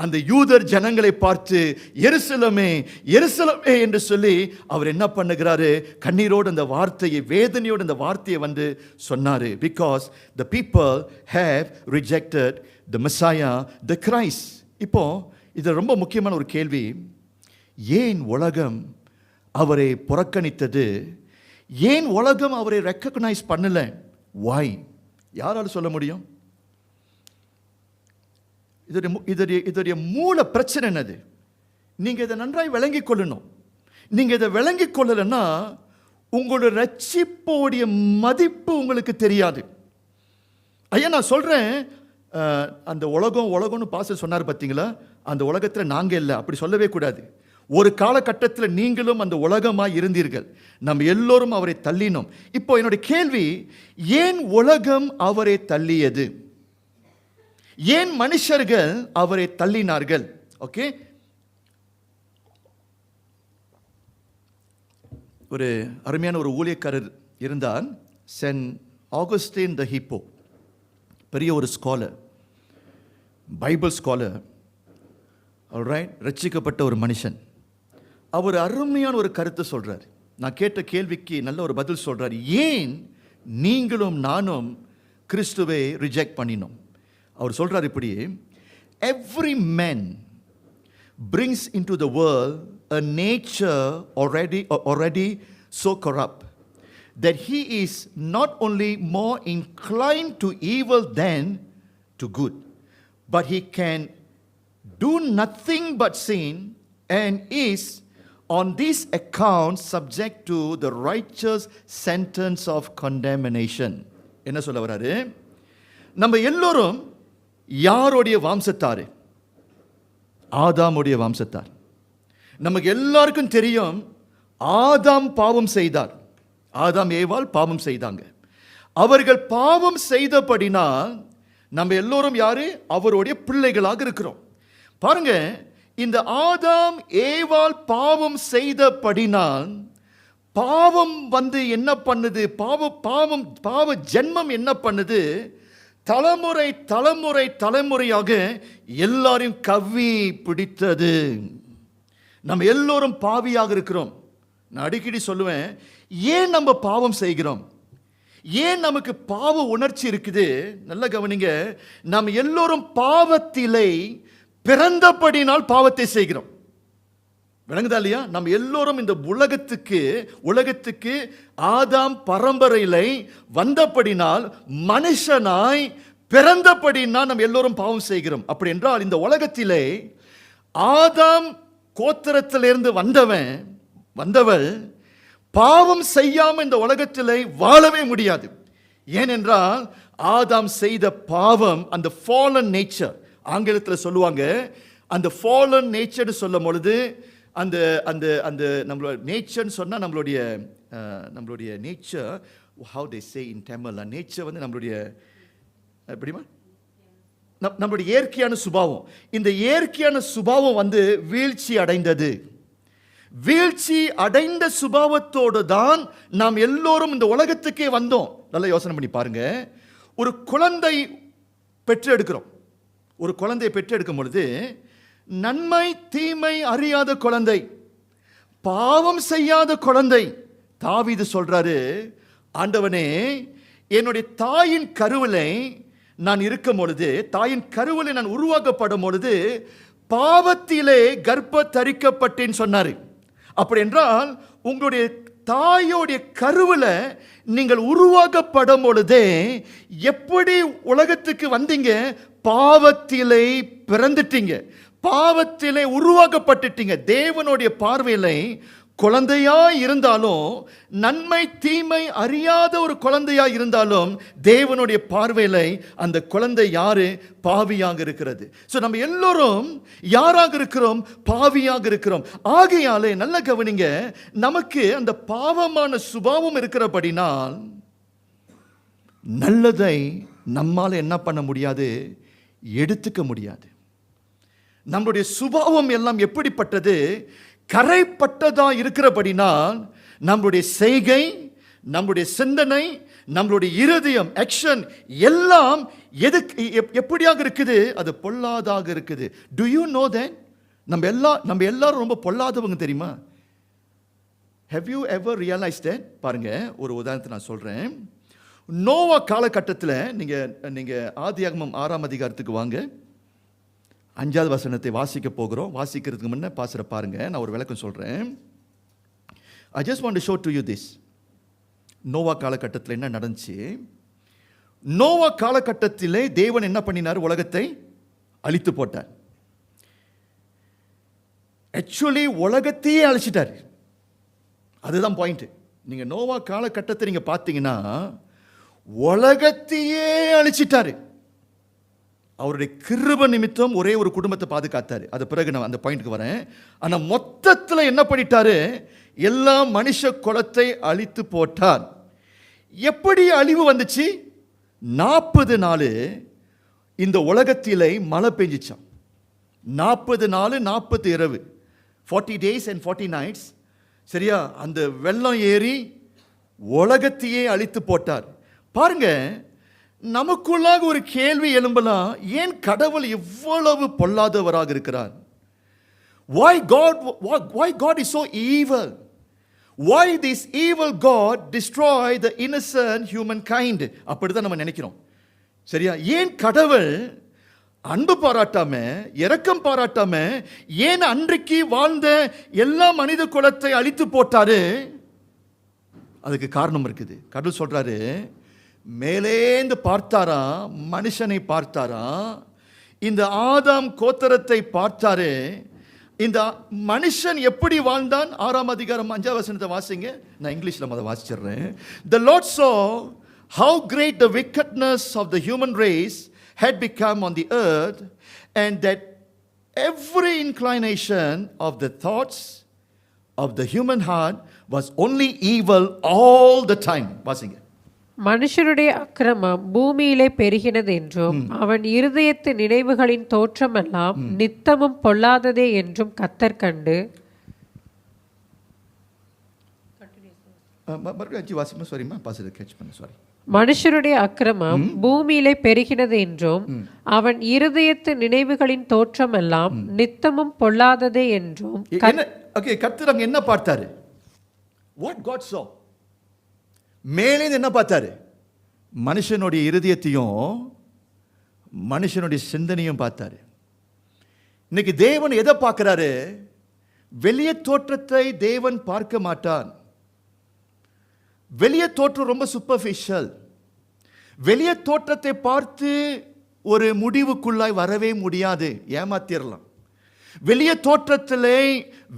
அந்த யூதர் ஜனங்களை பார்த்து எருசலேமே எருசலேமே என்று சொல்லி அவர் என்ன பண்ணுகிறாரு, கண்ணீரோடு அந்த வார்த்தையை, வேதனையோடு அந்த வார்த்தையை சொன்னாரு. Because the people have rejected the Messiah, the Christ. இப்போ இது ரொம்ப முக்கியமான ஒரு கேள்வி, ஏன் உலகம் அவரை புறக்கணித்தது? ஏன் உலகம் அவரை ரெக்கக்னைஸ் பண்ணல? Why? யாரால சொல்ல முடியும்? இதோடைய மூல பிரச்சனை என்னது? நீங்க இதை நன்றாய் விளங்கிக் கொள்ளணும். நீங்க இதை விளங்கிக் கொள்ளலன்னா உங்களுடைய ரட்சிப்போடைய மதிப்பு உங்களுக்கு தெரியாது. ஐயா நான் சொல்றேன், அந்த உலகம்னு பாஸ்டர் சொன்னார் பார்த்தீங்களா, அந்த உலகத்தில் நாங்க இல்லை, அப்படி சொல்லவே கூடாது. ஒரு காலகட்டத்தில் நீங்களும் அந்த உலகமாய் இருந்தீர்கள். நம்ம எல்லோரும் அவரை தள்ளினோம். இப்போ என்னுடைய கேள்வி, ஏன் உலகம் அவரை தள்ளியது? ஏன் மனுஷர்கள் அவரை தள்ளினார்கள்? ஓகே, ஒரு அருமையான ஒரு ஊழியக்காரர் இருந்தார், சென்ட் ஆகஸ்டின் த ஹிப்போ. பெரிய ஒரு ஸ்காலர், பைபிள் ஸ்காலர், ஆல்ரைட், ரட்சிக்கப்பட்ட ஒரு மனுஷன். அவர் அருமையான ஒரு கருத்தை சொல்றார். நான் கேட்ட கேள்விக்கு நல்ல ஒரு பதில் சொல்றார். ஏன் நீங்களும் நானும் கிறிஸ்துவை ரிஜெக்ட் பண்ணினோம்? அவர் சொல்றார் இப்படி, every man brings into the world a nature already so corrupt that he is not only more inclined to evil than to good, but he can do nothing but sin and is on this account subject to the righteous sentence of condemnation. என்ன சொல்ல வராரு? நம்ம எல்லோரும் யாருடைய வம்சத்தாரு? ஆதாமுடைய வம்சத்தார். நமக்கு எல்லாருக்கும் தெரியும் ஆதாம் பாவம் செய்தார். ஆதாம் ஏவாள் பாவம் செய்தாங்க. அவர்கள் பாவம் செய்தபடினால் நம்ம எல்லோரும் யாரு? அவருடைய பிள்ளைகளாக இருக்கிறோம். பாருங்க, இந்த ஆதாம் ஏவாள் பாவம் செய்தபடினால் பாவம் என்ன பண்ணுது? பாவ ஜென்மம் என்ன பண்ணுது? தலைமுறையாக எல்லாரையும் கவ்வி பிடித்தது. நம்ம எல்லோரும் பாவியாக இருக்கிறோம். நான் அடிக்கடி சொல்லுவேன், ஏன் நம்ம பாவம் செய்கிறோம்? ஏன் நமக்கு பாவ உணர்ச்சி இருக்குது? நல்ல கவனிங்க, நாம் எல்லோரும் பாவத்திலே பிறந்தபடினால் பாவத்தை செய்கிறோம். விளங்குதா இல்லையா? நம்ம எல்லோரும் இந்த உலகத்துக்கு ஆதாம் பரம்பரையிலே வந்தபடினால் மனுஷனாய் பிறந்தபடினால் நம்ம எல்லோரும் பாவம் செய்கிறோம். அப்படி என்றால் இந்த உலகத்திலே ஆதாம் கோத்திரத்திலிருந்து வந்தவள் பாவம் செய்யாம இந்த உலகத்திலே வாழவே முடியாது. ஏனென்றால் ஆதாம் செய்த பாவம், அந்த ஃபாலன் நேச்சர், ஆங்கிலத்தில் சொல்லுவாங்க, அந்த ஃபாலன் நேச்சர் சொல்லும் பொழுது அந்த அந்த அந்த நம்மளோட நேச்சர்னு சொன்னால் நம்மளுடைய nature, how they say in Tamil, nature வந்து நம்மளுடைய எப்படிமா நம்மளுடைய இயற்கையான சுபாவம். இந்த இயற்கையான சுபாவம் வந்து வீழ்ச்சி அடைந்தது. வீழ்ச்சி அடைந்த சுபாவத்தோடு தான் நாம் எல்லோரும் இந்த உலகத்துக்கே வந்தோம். நல்லா யோசனை பண்ணி பாருங்க. ஒரு குழந்தை பெற்றெடுக்கிறோம். ஒரு குழந்தையை பெற்றெடுக்கும் பொழுது நன்மை தீமை அறியாத குழந்தை, பாவம் செய்யாத குழந்தை. தாவீது சொல்றாரு, ஆண்டவனே, என்னுடைய தாயின் கருவிலை நான் இருக்கும் பொழுது, தாயின் கருவிலை நான் உருவாக்கப்படும் பொழுது பாவத்திலே கர்ப்ப தரிக்கப்பட்டேன்னு சொன்னாரு. அப்படி என்றால் உங்களுடைய தாயோடைய கருவில் நீங்கள் உருவாக்கப்படும் பொழுதே எப்படி உலகத்துக்கு வந்தீங்க? பாவத்திலே பிறந்துட்டீங்க, பாவத்திலே உருவாக்கப்பட்டுட்டீங்க. தேவனுடைய பார்வையிலே குழந்தையாய் இருந்தாலும், நன்மை தீமை அறியாத ஒரு குழந்தையாய் இருந்தாலும், தேவனுடைய பார்வையிலே அந்த குழந்தை யாரு? பாவியாக இருக்கிறது. ஸோ நம்ம எல்லோரும் யாராக இருக்கிறோம்? பாவியாக இருக்கிறோம். ஆகையாலே நல்ல கவனிங்க, நமக்கு அந்த பாவமான சுபாவம் இருக்கிறபடினால் நல்லதை நம்மால் என்ன பண்ண முடியாது? எடுத்துக்க முடியாது. நம்முடைய சுபாவம் எல்லாம் எப்படிப்பட்டது? கரைப்பட்டதா இருக்கிறபடினால் நம்முடைய செய்கை, நம்முடைய சிந்தனை, நம்மளுடைய இருதயம், ஆக்ஷன் எல்லாம் எப்படியாக இருக்குது? அது பொல்லாதாக இருக்குது. To you know that? நம்ம எல்லாரும் ரொம்ப பொல்லாதவங்க தெரியுமா? Have you ever realise that? பாருங்க, ஒரு உதாரணத்தை நான் சொல்றேன். நோவா காலகட்டத்தில் நீங்க ஆதியாகமம் 6ஆம் அதிகாரத்துக்கு வாங்க. 5வது வசனத்தை வாசிக்க போகிறோம். வாசிக்கிறதுக்கு முன்ன பாஸ்டரை பாருங்க, நான் ஒரு விளக்கம் சொல்றேன். I just want to show to you this. Noah காலகட்டத்தில் என்ன நடந்துச்சு? நோவா காலகட்டத்திலே தேவன் என்ன பண்ணினார்? உலகத்தை அழித்து போட்டார். ஆக்சுவலி உலகத்தையே அழிச்சிட்டார். அதுதான் பாயிண்ட். நீங்க நோவா காலகட்டத்தை நீங்க பார்த்தீங்கன்னா உலகத்தையே அழிச்சிட்டாரு. அவருடைய கிருபை நிமித்தம் ஒரே ஒரு குடும்பத்தை பாதுகாத்தாரு. அது பிறகு நான் அந்த பாயிண்ட்க்கு வரேன். ஆனால் மொத்தத்தில் என்ன பண்ணிட்டாரு? எல்லா மனுஷ குலத்தை அழித்து போட்டார். எப்படி அழிவு வந்துச்சு? 40 நாள் இந்த உலகத்திலே மழை பெஞ்சிச்சான். 40 நாள் 40 இரவு, 40 days and 40 nights. சரியா? அந்த வெள்ளம் ஏறி உலகத்தையே அழித்து போட்டார். பாருங்க, நமக்குள்ளாக ஒரு கேள்வி எழும்பலாம், ஏன் கடவுள் இவ்வளவு பொல்லாதவராக இருக்கிறார்? Why God is so evil? Why this evil God destroy the innocent humankind? அப்படிதான் நம்ம நினைக்கிறோம். சரியா? ஏன் கடவுள் அன்பு பாராட்டாம, இரக்கம் பாராட்டாம, ஏன் அன்றைக்கு வாழ்ந்த எல்லா மனித குலத்தை அழித்து போட்டாரு? அதுக்கு காரணம் இருக்குது. கடவுள் சொல்றாரு, மேலேந்து பார்த்தாரா, மனுஷனை பார்த்தாரா, இந்த ஆதாம் கோத்திரத்தை பார்த்தாரு. இந்த மனுஷன் எப்படி வாழ்ந்தான்? 6ஆம் அதிகாரம் 5ஆம் வசனத்தை வாசிங்க. நான் இங்கிலீஷ்ல அதை வாசிச்சிடுறேன். The Lord saw how great the wickedness of the human race had become on the earth, and that every inclination of the thoughts of the human heart was only evil all the time. வாசிங்க. மனுஷருடைய அக்கிரமம் பூமியிலே பெருகினது என்றும் அவன் இருதயத்து நினைவுகளின் தோற்றமெல்லாம் நித்தமும் பொல்லாததே என்றும் கர்த்தர் கண்டு. மனுஷருடைய அக்கிரமம் பூமியிலே பெருகினது என்றும் அவன் இருதயத்து நினைவுகளின் தோற்றமெல்லாம் நித்தமும் பொல்லாததே என்றும். கர்த்தர் அங்க என்ன பார்த்தாரு? What God saw? மேலே என்ன பார்த்தாரு? மனுஷனுடைய இருதயத்தையும் மனுஷனுடைய சிந்தனையும் பார்த்தாரு. இன்னைக்கு தேவன் எதை பார்க்கிறாரு? வெளிய தோற்றத்தை தேவன் பார்க்க மாட்டான். வெளிய தோற்றம் ரொம்ப சூப்பர்ஃபிஷியல். வெளிய தோற்றத்தை பார்த்து ஒரு முடிவுக்குள்ளாய் வரவே முடியாது, ஏமாத்திரலாம். வெளிய தோற்றத்திலே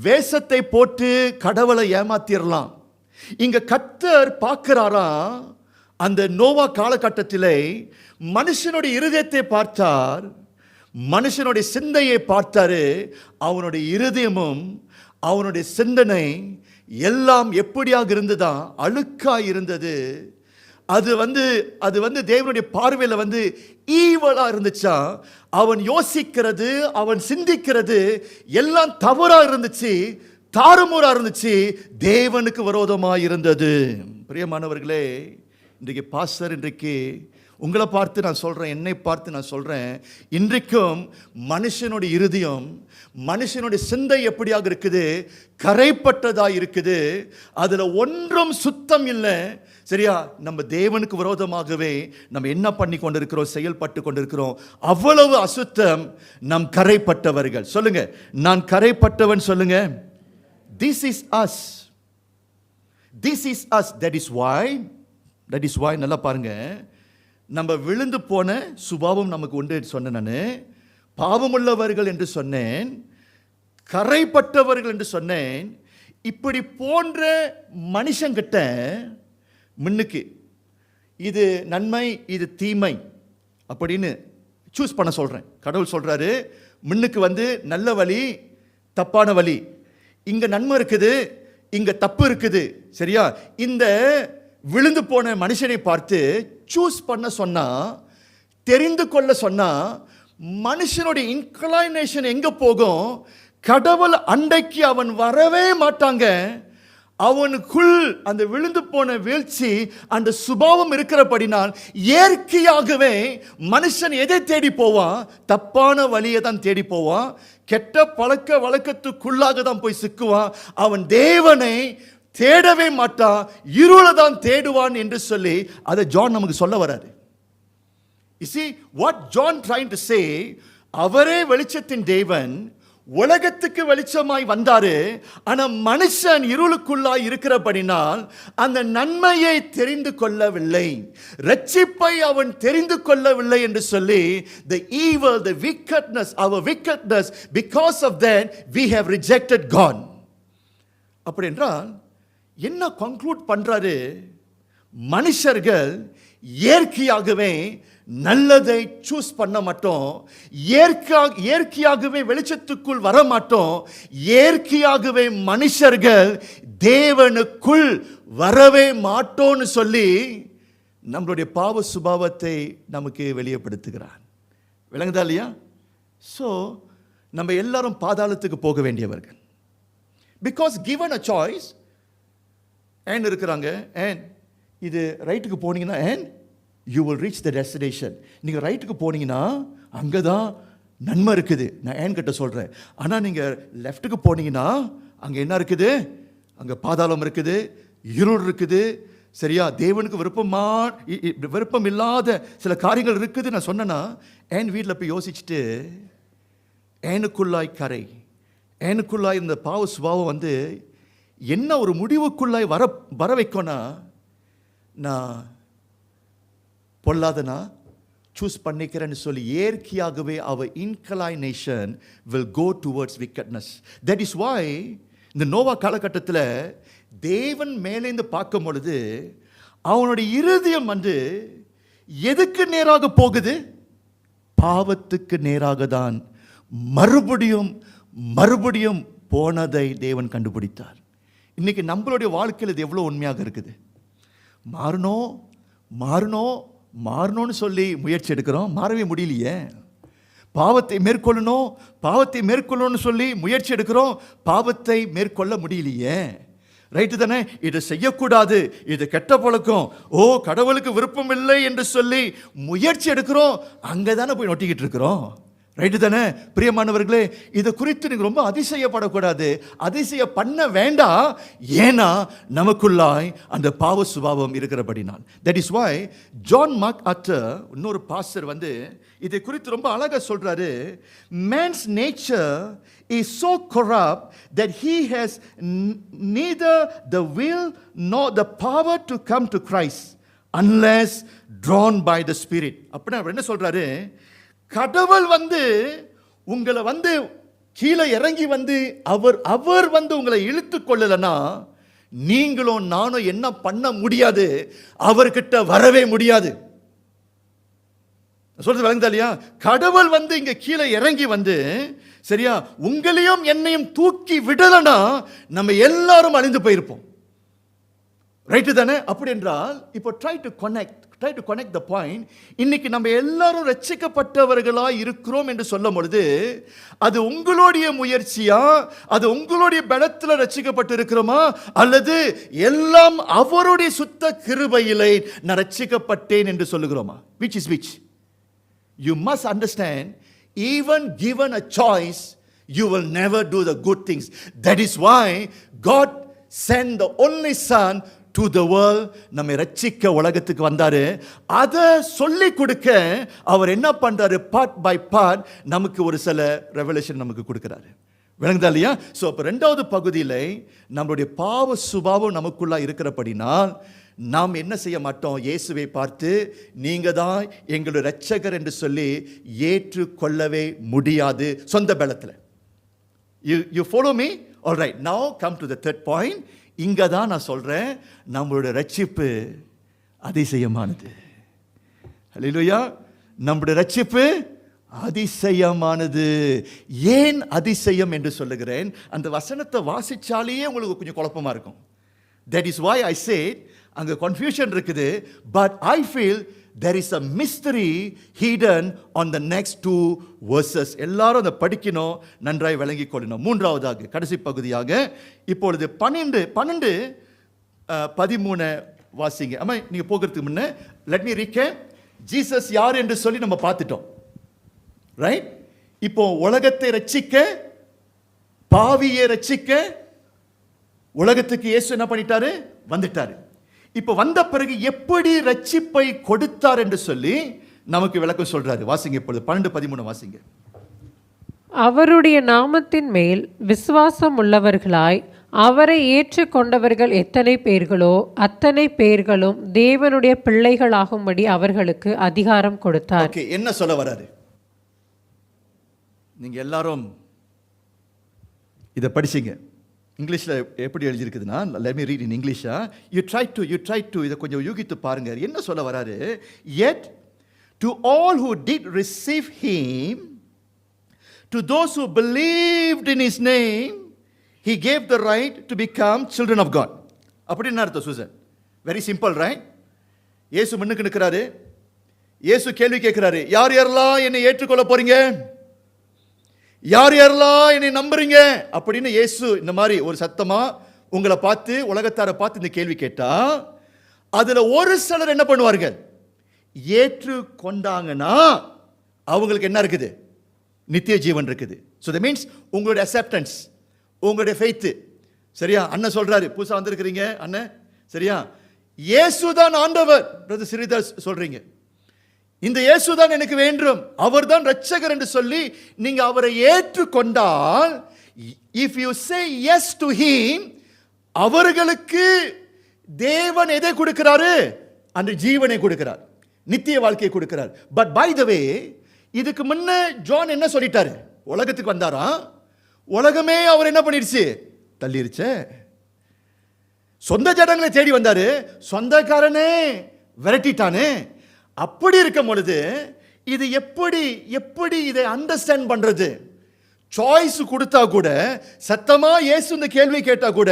வேஷத்தை போட்டு கடவுளை ஏமாத்திரலாம். இங்க கர்த்தர் பார்க்கிறாரா? அந்த நோவா காலகட்டத்திலே மனுஷனுடைய இருதயத்தை பார்த்தார், மனுஷனுடைய சிந்தையை பார்த்தாரு. அவனுடைய இருதயமும் அவனுடைய சிந்தனை எல்லாம் எப்படியாக இருந்ததா? அழுக்கா இருந்தது. அது வந்து தேவனுடைய பார்வையில் ஈவலா இருந்துச்சா? அவன் யோசிக்கிறது, அவன் சிந்திக்கிறது எல்லாம் தவறா இருந்துச்சு, தாறுமாறா இருந்துச்சு, தேவனுக்கு விரோதமாக இருந்தது. பிரியமானவர்களே, இன்றைக்கு பாஸ்டர், இன்றைக்கு உங்களை பார்த்து நான் சொல்கிறேன், என்னை பார்த்து நான் சொல்கிறேன், இன்றைக்கும் மனுஷனுடைய இருதயம், மனுஷனுடைய சிந்தை எப்படியாக இருக்குது? கரைப்பட்டதாக இருக்குது. அதில் ஒன்றும் சுத்தம் இல்லை. சரியா? நம்ம தேவனுக்கு விரோதமாகவே நம்ம என்ன பண்ணி கொண்டிருக்கிறோம்? செயல்பட்டு கொண்டிருக்கிறோம். அவ்வளவு அசுத்தம். நம் கரைப்பட்டவர்கள். சொல்லுங்க, நான் கரைப்பட்டவன். சொல்லுங்க. This is us. This is us. That is why நல்லா பாருங்க, நம்ம விழுந்து போன சுபாவம் நமக்கு உண்டு சொன்னேன். நான் பாவமுள்ளவர்கள் என்று சொன்னேன், கரைப்பட்டவர்கள் என்று சொன்னேன். இப்படி போன்ற மனுஷங்கிட்ட முன்னுக்கு இது நன்மை, இது தீமை அப்படின்னு சூஸ் பண்ண சொல்றேன். கடவுள் சொல்றாரு, முன்னுக்கு நல்ல வழி, தப்பான வழி. இங்க நன்மை இருக்குது, இங்க தப்பு இருக்குது. சரியா? இந்த விழுந்து போன மனுஷனை பார்த்து சூஸ் பண்ண சொன்னா, தெரிந்து கொள்ள சொன்னா, மனுஷனுடைய இன்க்ளைனேஷன் எங்க போகும்? கடவுள் அண்டைக்கு அவன் வரவே மாட்டாங்க. அவனுக்குள் அந்த விழுந்து போன வீழ்ச்சி, அந்த சுபாவம் இருக்கிறபடினால் இயற்கையாகவே மனுஷன் எதை தேடி போவான்? தப்பான வழியை தான் தேடி போவான். கெட்ட பழக்க வழக்கத்துக்குள்ளாக தான் போய் சிக்குவான். அவன் தேவனை தேடவே மாட்டான், இருளை தான் தேடுவான் என்று சொல்லி அதை ஜான் நமக்கு சொல்ல வராரு. You see what John trying to say? அவரே வெளிச்சத்தின் தேவன், உலகத்துக்கு வெளிச்சமாய் வந்தாரு. ஆனா மனுஷன் இருளுக்குள்ளாய் இருக்கிறபடினால் அந்த நன்மையை தெரிந்து கொள்ளவில்லை, ரட்சிப்பை அவன் தெரிந்து கொள்ளவில்லை என்று சொல்லி, the evil, the wickedness, our wickedness, because of that we have rejected God. அப்படி என்றால் என்ன கன்க்ளூட் பண்றாரு? மனுஷர்கள் இயற்கையாகவே நல்லதை சூஸ் பண்ண மாட்டோம், இயற்கையாகவே வெளிச்சத்துக்குள் வர மாட்டோம். இயற்கையாகவே மனுஷர்கள் தேவனுக்குள் வரவே மாட்டோம்னு சொல்லி நம்மளுடைய பாவ சுபாவத்தை நமக்கு வெளியப்படுத்துகிறார். விளங்குதா இல்லையா? ஸோ நம்ம எல்லாரும் பாதாளத்துக்கு போக வேண்டியவர்கள். Because given a choice, and இருக்கிறாங்க, அண்ட் இது ரைட்டுக்கு போனீங்கன்னா and you will reach the destination. நீங்கள் ரைட்டுக்கு போனீங்கன்னா அங்கே தான் நன்மை இருக்குது, நான் ஏன் கிட்ட சொல்கிறேன். ஆனால் நீங்கள் லெஃப்ட்டுக்கு போனீங்கன்னா அங்கே என்ன இருக்குது? அங்கே பாதாளம் இருக்குது, இருள் இருக்குது. சரியா? தேவனுக்கு விருப்பம் இல்லாத சில காரியங்கள் இருக்குது. நான் சொன்னேன்னா ஏன் வீட்டில் போய் யோசிச்சுட்டு ஏனுக்குள்ளாய் கரை, ஏனுக்குள்ளாய் இந்த பாவ சுபாவம் என்ன ஒரு முடிவுக்குள்ளாய் வர வைக்கோனா, நான் பொல்லாதனா சூஸ் பண்ணிக்கிறேன்னு சொல்லி இயற்கையாகவே அவர் inclination will go towards wickedness. That is why இந்த நோவா காலகட்டத்தில் தேவன் மேலேந்து பார்க்கும் பொழுது அவனுடைய இருதயம் எதுக்கு நேராக போகுது? பாவத்துக்கு நேராக தான் மறுபடியும் மறுபடியும் போனதை தேவன் கண்டுபிடித்தார். இன்னைக்கு நம்மளுடைய வாழ்க்கையில் இது எவ்வளோ உண்மையாக இருக்குது. மாறணும்னு சொல்லி முயற்சி எடுக்கிறோம், மாறவே முடியலையே. பாவத்தை மேற்கொள்ளணும்னு சொல்லி முயற்சி எடுக்கிறோம், பாவத்தை மேற்கொள்ள முடியலையே. ரைட்டு தானே? இதை செய்யக்கூடாது, இது கெட்ட பழக்கம், கடவுளுக்கு விருப்பம் இல்லை என்று சொல்லி முயற்சி எடுக்கிறோம், அங்கே தானே போய் நொட்டிக்கிட்டு இருக்கிறோம். ரைட்டு தானே? பிரியமானவர்களே, இதை குறித்து நீங்கள் ரொம்ப அதிசயப்படக்கூடாது, அதிசய பண்ண வேண்டாம். ஏன்னா நமக்குள்ளாய் அந்த பாவ சுபாவம் இருக்கிறபடினால். That is why John Mark Arthur, இன்னொரு பாஸ்டர் இதை குறித்து ரொம்ப அழகாக சொல்றாரு. Man's nature is so corrupt that he has neither the will nor the power to come to Christ unless drawn by the Spirit. அப்படின்னா அவர் என்ன சொல்றாரு? கடவுள் உங்களை கீழே இறங்கி அவர் உங்களை இழுத்து கொள்ளலன்னா நீங்களும் நானும் என்ன பண்ண முடியாது, அவர்கிட்ட வரவே முடியாது. சொல்றது விளங்குதா இல்லையா? கடவுள் இங்க கீழே இறங்கி சரியா உங்களையும் என்னையும் தூக்கி விடலனா நம்ம எல்லாரும் அழிந்து போயிருப்போம். ரைட்டு தானே? அப்படி என்றால் இப்போ try to connect the point. இன்னைக்கு நம்ம எல்லாரும் ரட்சிக்கப்பட்டவர்களாய் இருக்கிறோம் என்று சொல்லும் பொழுது அது உங்களுடைய முயற்சியா, அது உங்களுடைய பலத்தில் ரட்சிக்கப்பட்டு இருக்கிறோமா, அல்லது எல்லாம் அவருடைய சுத்த கிருபையிலே நான் ரட்சிக்கப்பட்டேன் என்று சொல்லுகிறோமா? which is which? You must understand, even given a choice, you will never do the good things. That is why God sent the only Son to the world. நம்மை ரட்சிக்க உலகத்துக்கு வந்தாரு. அதை சொல்லி கொடுக்க அவர் என்ன பண்றாரு? பார்ட் பை பார்ட் நமக்கு ஒரு சில ரெவலேஷன் நமக்கு கொடுக்கிறாரு. விளங்குதா இல்லையா? ஸோ அப்போ ரெண்டாவது பகுதியில் நம்மளுடைய பாவ சுபாவம் நமக்குள்ளா இருக்கிறபடினால் நாம் என்ன செய்ய மாட்டோம்? இயேசுவை பார்த்து நீங்க தான் எங்களுடைய இரட்சகர் என்று சொல்லி ஏற்றுக்கொள்ளவே முடியாது சொந்த பலத்தில். You follow me? All right, now come to the third point. இங்க தான் நான் சொல்றேன், நம்மளுடைய ரட்சிப்பு அதிசயமானது. ஹல்லேலூயா! நம்முடைய ரட்சிப்பு அதிசயமானது. ஏன் அதிசயம் என்று சொல்லுகிறேன்? அந்த வசனத்தை வாசிச்சாலேயே உங்களுக்கு கொஞ்சம் குழப்பமா இருக்கும். That is why I said அங்க கன்ஃபியூஷன் இருக்குது. But I feel there is a mystery hidden on the next two verses. எல்லாரும் அதை படிக்கணும், நன்றாய் விளங்கிக் கொள்ளணும். மூன்றாவதாக கடைசி பகுதியாக இப்பொழுது 12-13 வாசிங்க. ஆமா, நீங்க போகிறதுக்கு முன்ன let me recap. ஜீசஸ் யார் என்று சொல்லி நம்ம பார்த்துட்டோம். ரைட்? இப்போ உலகத்தை ரட்சிக்க, பாவியை ரட்சிக்க உலகத்துக்கு இயேசு என்ன பண்ணிட்டாரு? வந்துட்டாரு. இப்போ வந்த பிறகு எப்படி ரட்சிப்பை கொடுத்தார் என்று சொல்லி நமக்கு விளக்கம் சொல்றாரு. வாசிங்க இப்பொழுது 12-13 வாசிங்க. அவருடைய நாமத்தின் மேல் விசுவாசம் உள்ளவர்களாய் அவரை ஏற்றுக்கொண்டவர்கள் எத்தனை பேர்களோ அத்தனை பேர்களும் தேவனுடைய பிள்ளைகளாகும்படி அவர்களுக்கு அதிகாரம் கொடுத்தார். ஓகே, என்ன சொல்ல வராரு? நீங்க எல்லாரும் இதை படிச்சீங்க. இங்கிலீஷில் எப்படி எழுதியிருக்குதுன்னா, let me read in English. You try to இதை கொஞ்சம் யூகித்து பாருங்க. என்ன சொல்ல வராரு? Yet to all who did receive him, to those who believed in his name, he gave the right to become children of God. அப்படின்னு அர்த்தம் Susan. Very simple, right? இயேசு முன்னுக்கு நிற்கிறாரு. இயேசு கேள்வி கேட்கிறாரு, யார் யாரெல்லாம் என்னை ஏற்றுக்கொள்ள போறீங்க? யார் யாரெல்லாம் என்னை நம்புறீங்க அப்படின்னு இயேசு இந்த மாதிரி ஒரு சத்தமா உங்களை பார்த்து, உலகத்தாரை பார்த்து இந்த கேள்வி கேட்டா, அதுல ஒரு சிலர் என்ன பண்ணுவார்கள்? ஏற்றுக்கொண்டாங்கன்னா அவங்களுக்கு என்ன இருக்குது? நித்திய ஜீவன் இருக்குது. ஸோ தட் மீன்ஸ் உங்களுடைய அக்செப்டன்ஸ், உங்களுடைய ஃபெய்த்து. சரியா? அண்ணன் சொல்றாரு, புதுசா வந்திருக்கிறீங்க அண்ணன், சரியா? இயேசு தான் ஆண்டவர். பிரதர் ஸ்ரீதாஸ் சொல்றீங்க, இந்த இயேசு தான் எனக்கு வேண்டும், அவர் தான் இரட்சகர் என்று சொல்லி நீங்க அவரை ஏற்றுக்கொண்டால், if you say yes to him, அவர்களுக்கு தேவன் எதை கொடுக்கிறாரு? அந்த ஜீவனை கொடுக்கிறார், நித்திய வாழ்க்கையை கொடுக்கிறார். பட் பை த வே, இதுக்கு முன்ன ஜான் என்ன சொல்லிட்டாரு? உலகத்துக்கு வந்தாரா, உலகமே அவர் என்ன பண்ணிருச்சு? தள்ளிருச்சே. சொந்த ஜனங்களை தேடி வந்தாரு, சொந்தக்காரனே விரட்டிட்டானே. அப்படி இருக்கும் பொழுது இது எப்படி இதை அண்டர்ஸ்டாண்ட் பண்றது? சாய்ஸ் கொடுத்தா கூட, சத்தமா இயேசு இந்த கேள்வி கேட்டா கூட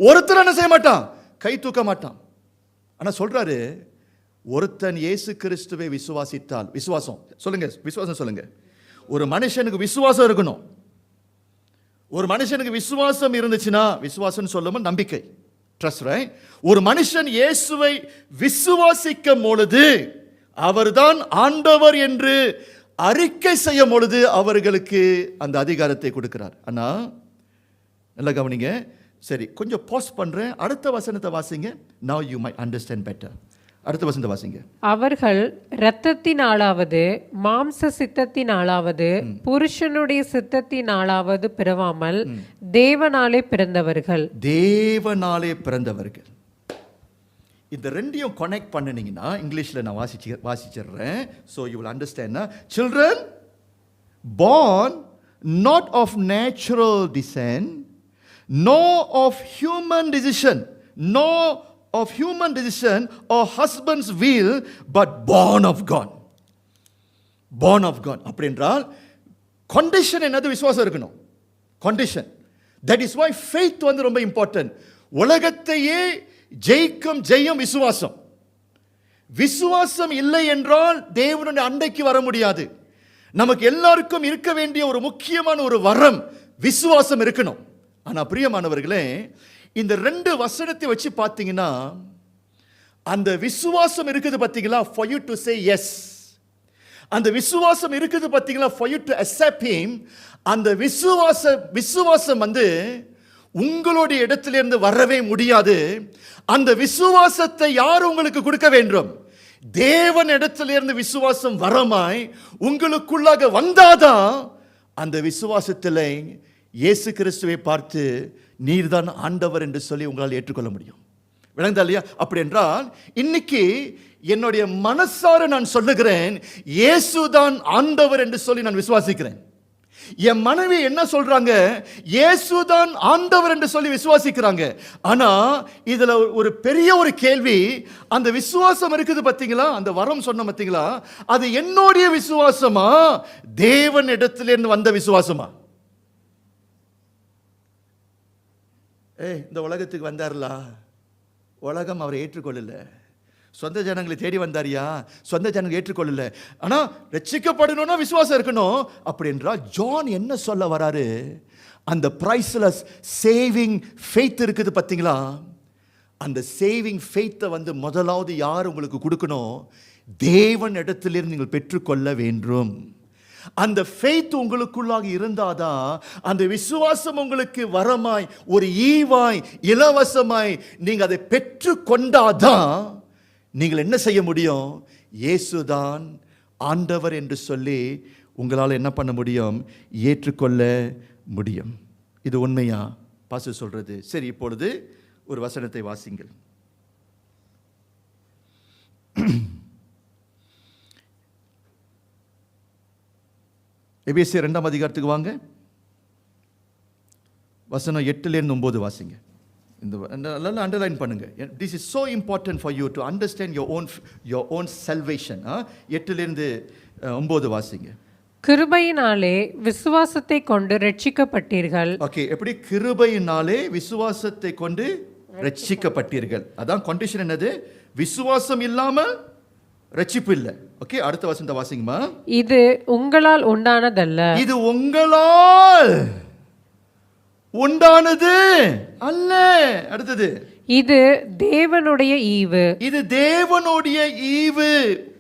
ஒருத்தர் என்ன செய்ய மாட்டான்? கை தூக்க மாட்டான். ஆனா சொல்றாரு, ஒருத்தன் இயேசு கிறிஸ்துவை விசுவாசித்தால், விசுவாசம் சொல்லுங்க, விசுவாசம் சொல்லுங்க. ஒரு மனுஷனுக்கு விசுவாசம் இருக்கணும். ஒரு மனுஷனுக்கு விசுவாசம் இருந்துச்சுன்னா, விசுவாசம் சொல்லும்போது நம்பிக்கை, ட்ரஸ்ட், ரைட்? ஒரு மனுஷன் இயேசுவை விசுவாசிக்கும் பொழுது, அவர்தான் ஆண்டவர் என்று அறிக்கை செய்யும் பொழுது அவர்களுக்கு அந்த அதிகாரத்தை கொடுக்கிறார். ஆனா நல்லா கவனிங்க. சரி, கொஞ்சம் பாஸ் பண்றேன். அடுத்த வசனத்தை வாசிங்க. Now you might understand better. அடுத்த வசனத்தை வாசிங்க. அவர்கள் இரத்தத்தினாலாவது மாம்ச சித்தத்தினாலாவது புருஷனுடைய சித்தத்தினாலாவது பிறவாமல் தேவனாலே பிறந்தவர்கள். தேவனாலே பிறந்தவர்கள். இந்த ரெண்டையும் கனெக்ட் பண்ணினீங்கன்னா, இங்கிலீஷ்ல நான் வாசிச்சிடுறேன். So you will understand. Children born not of natural descent, nor of human decision, nor of human decision or husband's will, but born of God. Born of God. அப்படி என்றால் கண்டிஷன் என்னது? விசுவாசம் இருக்கணும். Condition. That is why faith வந்து ரொம்ப important. உலகத்தையே ஜெயிக்கும் ஜெயம் விசுவாசம். விசுவாசம் இல்லை என்றால் தேவனுடைய அண்டைக்கு வர முடியாது. நமக்கு எல்லாருக்கும் இருக்க வேண்டிய ஒரு முக்கியமான ஒரு வரம் விசுவாசம் இருக்கணும். ஆனா பிரியமானவர்களே, இந்த ரெண்டு வசனத்தை வச்சு பார்த்தீங்கன்னா, அந்த விசுவாசம் இருக்குது பார்த்தீங்களா, for you to say yes. அந்த விசுவாசம் இருக்குது பார்த்தீங்களா, for you to accept him. அந்த விசுவாசம் வந்து உங்களுடைய இடத்திலிருந்து வரவே முடியாது. அந்த விசுவாசத்தை யார் உங்களுக்கு கொடுக்க வேண்டும்? தேவன் இடத்திலிருந்து விசுவாசம் வரமாய் உங்களுக்குள்ளாக வந்தாதான் அந்த விசுவாசத்தில் இயேசு கிறிஸ்துவை பார்த்து நீர்தான் ஆண்டவர் என்று சொல்லி உங்களால் ஏற்றுக்கொள்ள முடியும். விளங்குதா இல்லையா? அப்படி என்றால் இன்னைக்கு என்னுடைய மனசார நான் சொல்லுகிறேன், இயேசுதான் ஆண்டவர் என்று சொல்லி நான் விசுவாசிக்கிறேன். என் மனைவி என்ன சொல்றாங்க? இயேசுதான் ஆண்டவர் என்று சொல்லி விசுவாசிக்கிறாங்க. ஆனா இதுல ஒரு பெரிய ஒரு கேள்வி, அந்த விசுவாசம் இருக்குது பாத்தீங்களா, அந்த வரம் சொன்ன பாத்தீங்களா, அது என்னுடைய விசுவாசமா, தேவன் இடத்திலிருந்து வந்த விசுவாசமா? இந்த உலகத்துக்கு வந்தார்ல, உலகம் அவரை ஏற்றுக்கொள்ளல. சொந்த ஜனங்களை தேடி வந்தாரியா, சொந்த ஜனங்களை ஏற்றுக்கொள்ளல. ஆனா ரட்சிக்கப்படணும்னா விசுவாசம் இருக்கணும். அப்படி என்றால் ஜான் என்ன சொல்ல வராரு? அந்த பிரைஸ்லெஸ் சேவிங் ஃபெய்த் இருக்குது பார்த்தீங்களா, அந்த சேவிங் ஃபெய்த்தை வந்து முதலாவது யார் உங்களுக்கு கொடுக்கணும்? தேவன் இடத்திலிருந்து நீங்கள் பெற்றுக்கொள்ள வேண்டும். அந்த ஃபெய்த் உங்களுக்குள்ளாக இருந்தாதான், அந்த விசுவாசம் உங்களுக்கு வரமாய், ஒரு ஈவாய், இலவசமாய் நீங்க அதை பெற்றுக்கொண்டாதான் நீங்கள் என்ன செய்ய முடியும்? இயேசுதான் ஆண்டவர் என்று சொல்லி உங்களால் என்ன பண்ண முடியும்? ஏற்றுக்கொள்ள முடியும். இது உண்மையா பாஸ்டர் சொல்றது? சரி, இப்பொழுது ஒரு வசனத்தை வாசிங்கள். எபேசியர் 2ஆம் அதிகாரத்துக்கு வாங்க. வசனம் 8லேருந்து 9 வாசிங்க. இந்த அண்டர்லைன் பண்ணுங்க. This is so important for you to understand your own salvation. 8லேருந்து 9 வாசிங்க. கிருபையினாலே விசுவாசத்தை கொண்டு ரட்சிக்கப்பட்டீர்கள். ஓகே, எப்படி? கிருபையினாலே விசுவாசத்தை கொண்டு ரட்சிக்கப்பட்டீர்கள். அதான் கண்டிஷன். என்னது? விசுவாசம் இல்லாமல் ரட்சிப்பு இல்லை. ஓகே, அடுத்த வசனத்தை வாசிங்கம்மா. இது உங்களால் உண்டானதல்ல. இது உங்களால் உண்டானது அல்ல. அடுத்தது, இது தேவனுடைய ஈவு. இது தேவனுடைய ஈவு.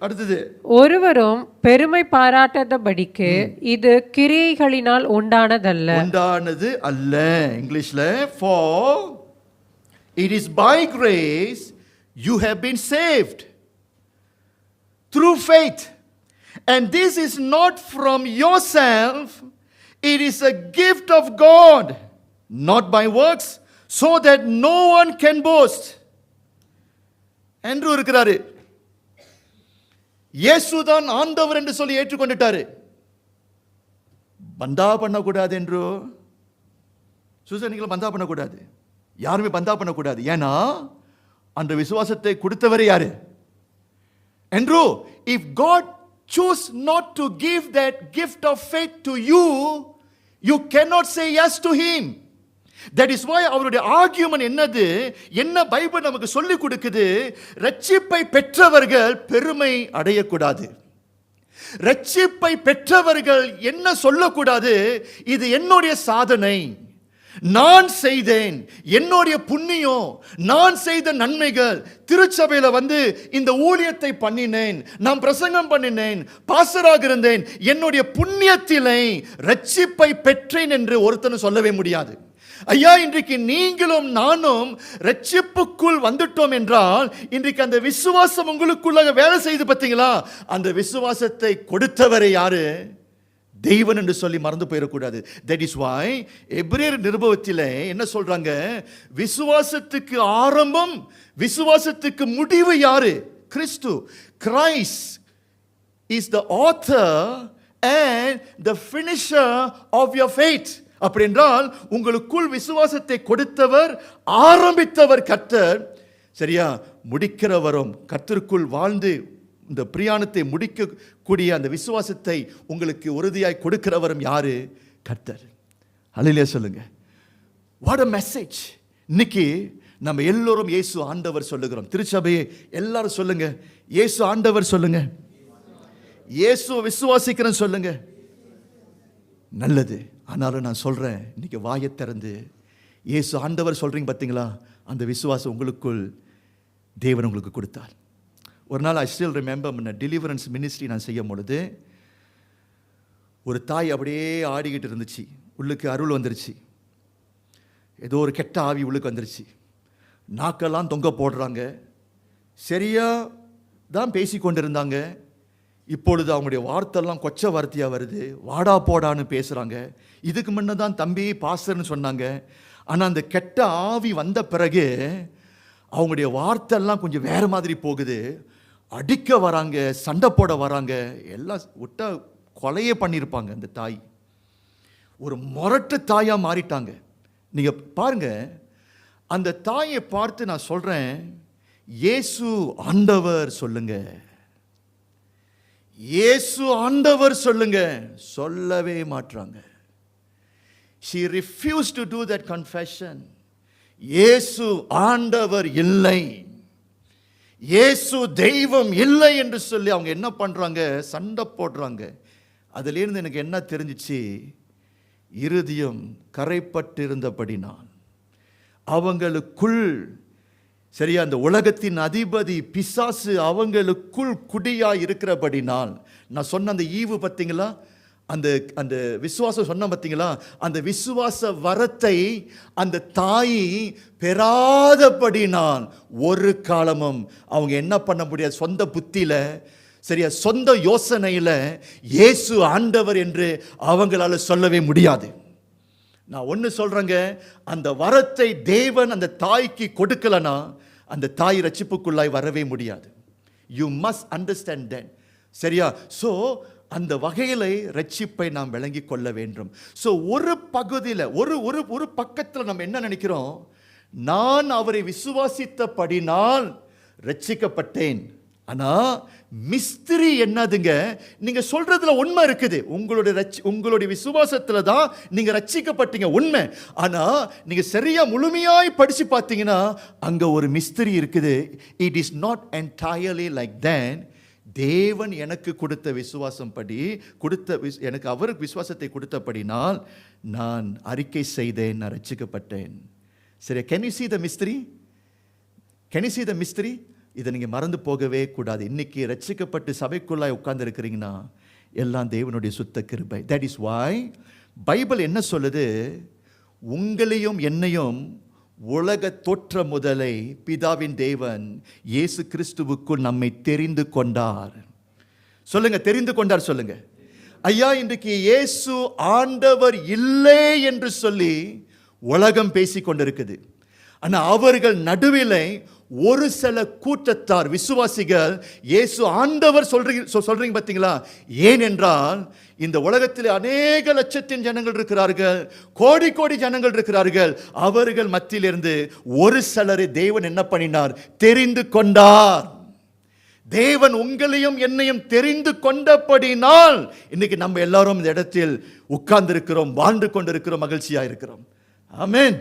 அடுத்தது, ஒருவரும் பெருமை பாராட்டாதபடிக்கு இது கிரியைகளினால் உண்டானதல்ல. உண்டானது அல்ல. இங்கிலீஷ்ல, for it is by grace you have been saved through faith, and this is not from yourself, it is a gift of God, not by works, so that no one can boast. என்று இருக்கிறாரு. இயேசுதான் ஆண்டவர் என்று சொல்லி ஏற்றுக்கொண்டுட்டாரு. பந்தா பண்ணக்கூடாது என்று நீங்களும் பந்தா பண்ணக்கூடாது, யாருமே பந்தா பண்ணக்கூடாது. ஏன்னா அந்த விசுவாசத்தை கொடுத்தவரே யாரு? என்று if God choose not to give that gift of faith to you, you cannot say yes to him. That is why அவருடைய ஆர்கியூமென்ட் என்னது? என்ன பைபிள் நமக்கு சொல்லி கொடுக்குது? ரட்சிப்பை பெற்றவர்கள் பெருமை அடையக்கூடாது. ரட்சிப்பை பெற்றவர்கள் என்ன சொல்லக்கூடாது? இது என்னுடைய சாதனை, நான் செய்தேன், என்னுடைய புண்ணியம், நான் செய்த நன்மைகள், திருச்சபையில வந்து இந்த ஊழியத்தை பண்ணினேன், நான் பிரசங்கம் பண்ணினேன், பாஸ்டராக இருந்தேன், என்னுடைய புண்ணியத்திலே ரட்சிப்பை பெற்றேன் என்று ஒருத்தனும் சொல்லவே முடியாது. ஐயா, இன்றைக்கு நீங்களும் நானும் ரட்சிப்புக்குள் வந்துட்டோம் என்றால், இன்றைக்கு அந்த விசுவாசம் உங்களுக்குள்ள வேலை செய்து பார்த்தீங்களா? அந்த விசுவாசத்தை கொடுத்தவரை யாரு? தெய்வன் என்று சொல்லி மறந்து போயிடக்கூடாது. That is why எபிரேயர் நிருபத்திலே என்ன சொல்றாங்க? விசுவாசத்துக்கு ஆரம்பம், விசுவாசத்துக்கு முடிவு யாரு? கிறிஸ்து. Christ is the author and the finisher of your faith. அப்படி என்றால் உங்களுக்குள் விசுவாசத்தை கொடுத்தவர், ஆரம்பித்தவர் கர்த்தர். சரியா? முடிக்கிறவரும் கர்த்தருக்குள் வாழ்ந்து இந்த பிரயாணத்தை முடிக்கக்கூடிய அந்த விசுவாசத்தை உங்களுக்கு உறுதியாய் கொடுக்கிறவரும் யாரு? கர்த்தர். ஹல்லேலூயா சொல்லுங்க. What a message. இன்னைக்கு நம்ம எல்லோரும் இயேசு ஆண்டவர் சொல்லுகிறோம். திருச்சபையே எல்லாரும் சொல்லுங்க, இயேசு ஆண்டவர் சொல்லுங்க. இயேசு விசுவாசிக்கிறேன் சொல்லுங்க. நல்லது. ஆனாலும் நான் சொல்றேன், இன்னைக்கு வாயை திறந்து இயேசு ஆண்டவர் சொல்றீங்க பார்த்தீங்களா? அந்த விசுவாசம் உங்களுக்குள் தேவன் உங்களுக்கு கொடுத்தார். ஒரு நாள் I still remember, deliverance ministry நான் செய்யும் பொழுது ஒரு தாய் அப்படியே ஆடிக்கிட்டு இருந்துச்சு. உள்ளுக்கு அருள் வந்துருச்சு. ஏதோ ஒரு கெட்ட ஆவி உள்ளுக்கு வந்துருச்சு. நாக்கெல்லாம் தொங்க போடுறாங்க. சரியா தான் பேசி கொண்டிருந்தாங்க. இப்பொழுது அவங்களுடைய வார்த்தைலாம் கொச்ச வார்த்தையாக வருது. வாடா போடான்னு பேசுகிறாங்க. இதுக்கு முன்ன தான் தம்பி பாஸ்டர்னு சொன்னாங்க. ஆனால் அந்த கெட்ட ஆவி வந்த பிறகு அவங்களுடைய வார்த்தைலாம் கொஞ்சம் வேறு மாதிரி போகுது. அடிக்க வராங்க, சண்டை போட வராங்க. எல்லாம் விட்டா கொலையே பண்ணியிருப்பாங்க. அந்த தாய் ஒரு முரட்டு தாயாக மாறிட்டாங்க. நீங்கள் பாருங்க, அந்த தாயை பார்த்து நான் சொல்கிறேன், இயேசு ஆண்டவர் சொல்லுங்க, இயேசு ஆண்டவர் சொல்லுங்க. சொல்லவே மாட்றாங்க. She refused to do that confession. இயேசு ஆண்டவர் இல்லை, இயேசு தெய்வம் இல்லை என்று சொல்லி அவங்க என்ன பண்றாங்க? சண்டை போடுறாங்க. அதிலிருந்து எனக்கு என்ன தெரிஞ்சிச்சு? இருதயம் கரைப்பட்டிருந்தபடினால் அவங்களுக்குள், சரியா, அந்த உலகத்தின் அதிபதி பிசாசு அவங்களுக்குள் குடியா இருக்கிறபடினால், நான் சொன்ன அந்த ஈவு பார்த்தீங்களா? அந்த அந்த விசுவாசம் சொன்ன பார்த்தீங்களா? அந்த விசுவாச வரத்தை அந்த தாய் பெறாதபடினால் ஒரு காலமும் அவங்க என்ன பண்ண முடியாது? சொந்த புத்தியில, சரியா, சொந்த யோசனையில இயேசு ஆண்டவர் என்று அவங்களால சொல்லவே முடியாது. நான் ஒன்று சொல்றேங்க, அந்த வரத்தை தேவன் அந்த தாய்க்கு கொடுக்கலனா அந்த தாய் ரட்சிப்புக்குள்ளாய் வரவே முடியாது. You must understand that. சரியா? ஸோ அந்த வகையில் ரட்சிப்பை நாம் விளங்கி கொள்ள வேண்டும். ஸோ ஒரு பகுதியில், ஒரு ஒரு ஒரு பக்கத்தில் நம்ம என்ன நினைக்கிறோம்? நான் அவரை விசுவாசித்தபடினால் ரட்சிக்கப்பட்டேன். ஆனால் மிஸ்திரி என்னதுங்க? நீங்க சொல்றதுல உண்மை இருக்குது. உங்களுடைய விசுவாசத்துல தான் நீங்க ரட்சிக்கப்பட்டீங்க, உண்மை. ஆனா நீங்க சரியா முழுமையாய் படிச்சு பார்த்தீங்கன்னா அங்க ஒரு மிஸ்திரி இருக்குது. It is not entirely like that. தேவன் எனக்கு கொடுத்த விசுவாசம் படி எனக்கு அவருக்கு விசுவாசத்தை கொடுத்தபடினால் நான் அறிக்கை செய்தேன், நான் ரட்சிக்கப்பட்டேன். சரி, can you see the mystery? Can you see the mystery? இதை நீங்கள் மறந்து போகவே கூடாது. இன்னைக்கு ரட்சிக்கப்பட்டு சபைக்குள்ளாய் உட்கார்ந்து இருக்கிறீங்கன்னா எல்லாம் தேவனுடைய சுத்த கிருபை. தட் இஸ் வாய் பைபிள் என்ன சொல்லுது? உங்களையும் என்னையும் உலக தோற்ற முதலை பிதாவின் தேவன் இயேசு கிறிஸ்துவுக்குள் நம்மை தெரிந்து கொண்டார். சொல்லுங்க, தெரிந்து கொண்டார் சொல்லுங்க. ஐயா, இன்றைக்கு இயேசு ஆண்டவர் இல்லை என்று சொல்லி உலகம் பேசி கொண்டிருக்குது. ஆனா அவர்கள் நடுவிலே ஒரு சில கூட்டத்தார் விசுவாசிகள் இயேசு ஆண்டவர் சொல்றீங்க பாத்தீங்களா? ஏனென்றால் இந்த உலகத்தில் அநேக லட்சத்தின் ஜனங்கள் இருக்கிறார்கள், கோடி கோடி ஜனங்கள் இருக்கிறார்கள். அவர்கள் மத்தியிலிருந்து ஒரு சிலரை தேவன் என்ன பண்ணினார்? தெரிந்து கொண்டார். தேவன் உங்களையும் என்னையும் தெரிந்து கொண்டபடினால் இன்னைக்கு நம்ம எல்லாரும் இந்த இடத்தில் உட்கார்ந்து இருக்கிறோம், வாழ்ந்து கொண்டிருக்கிறோம், மகிழ்ச்சியா இருக்கிறோம். ஆமென்.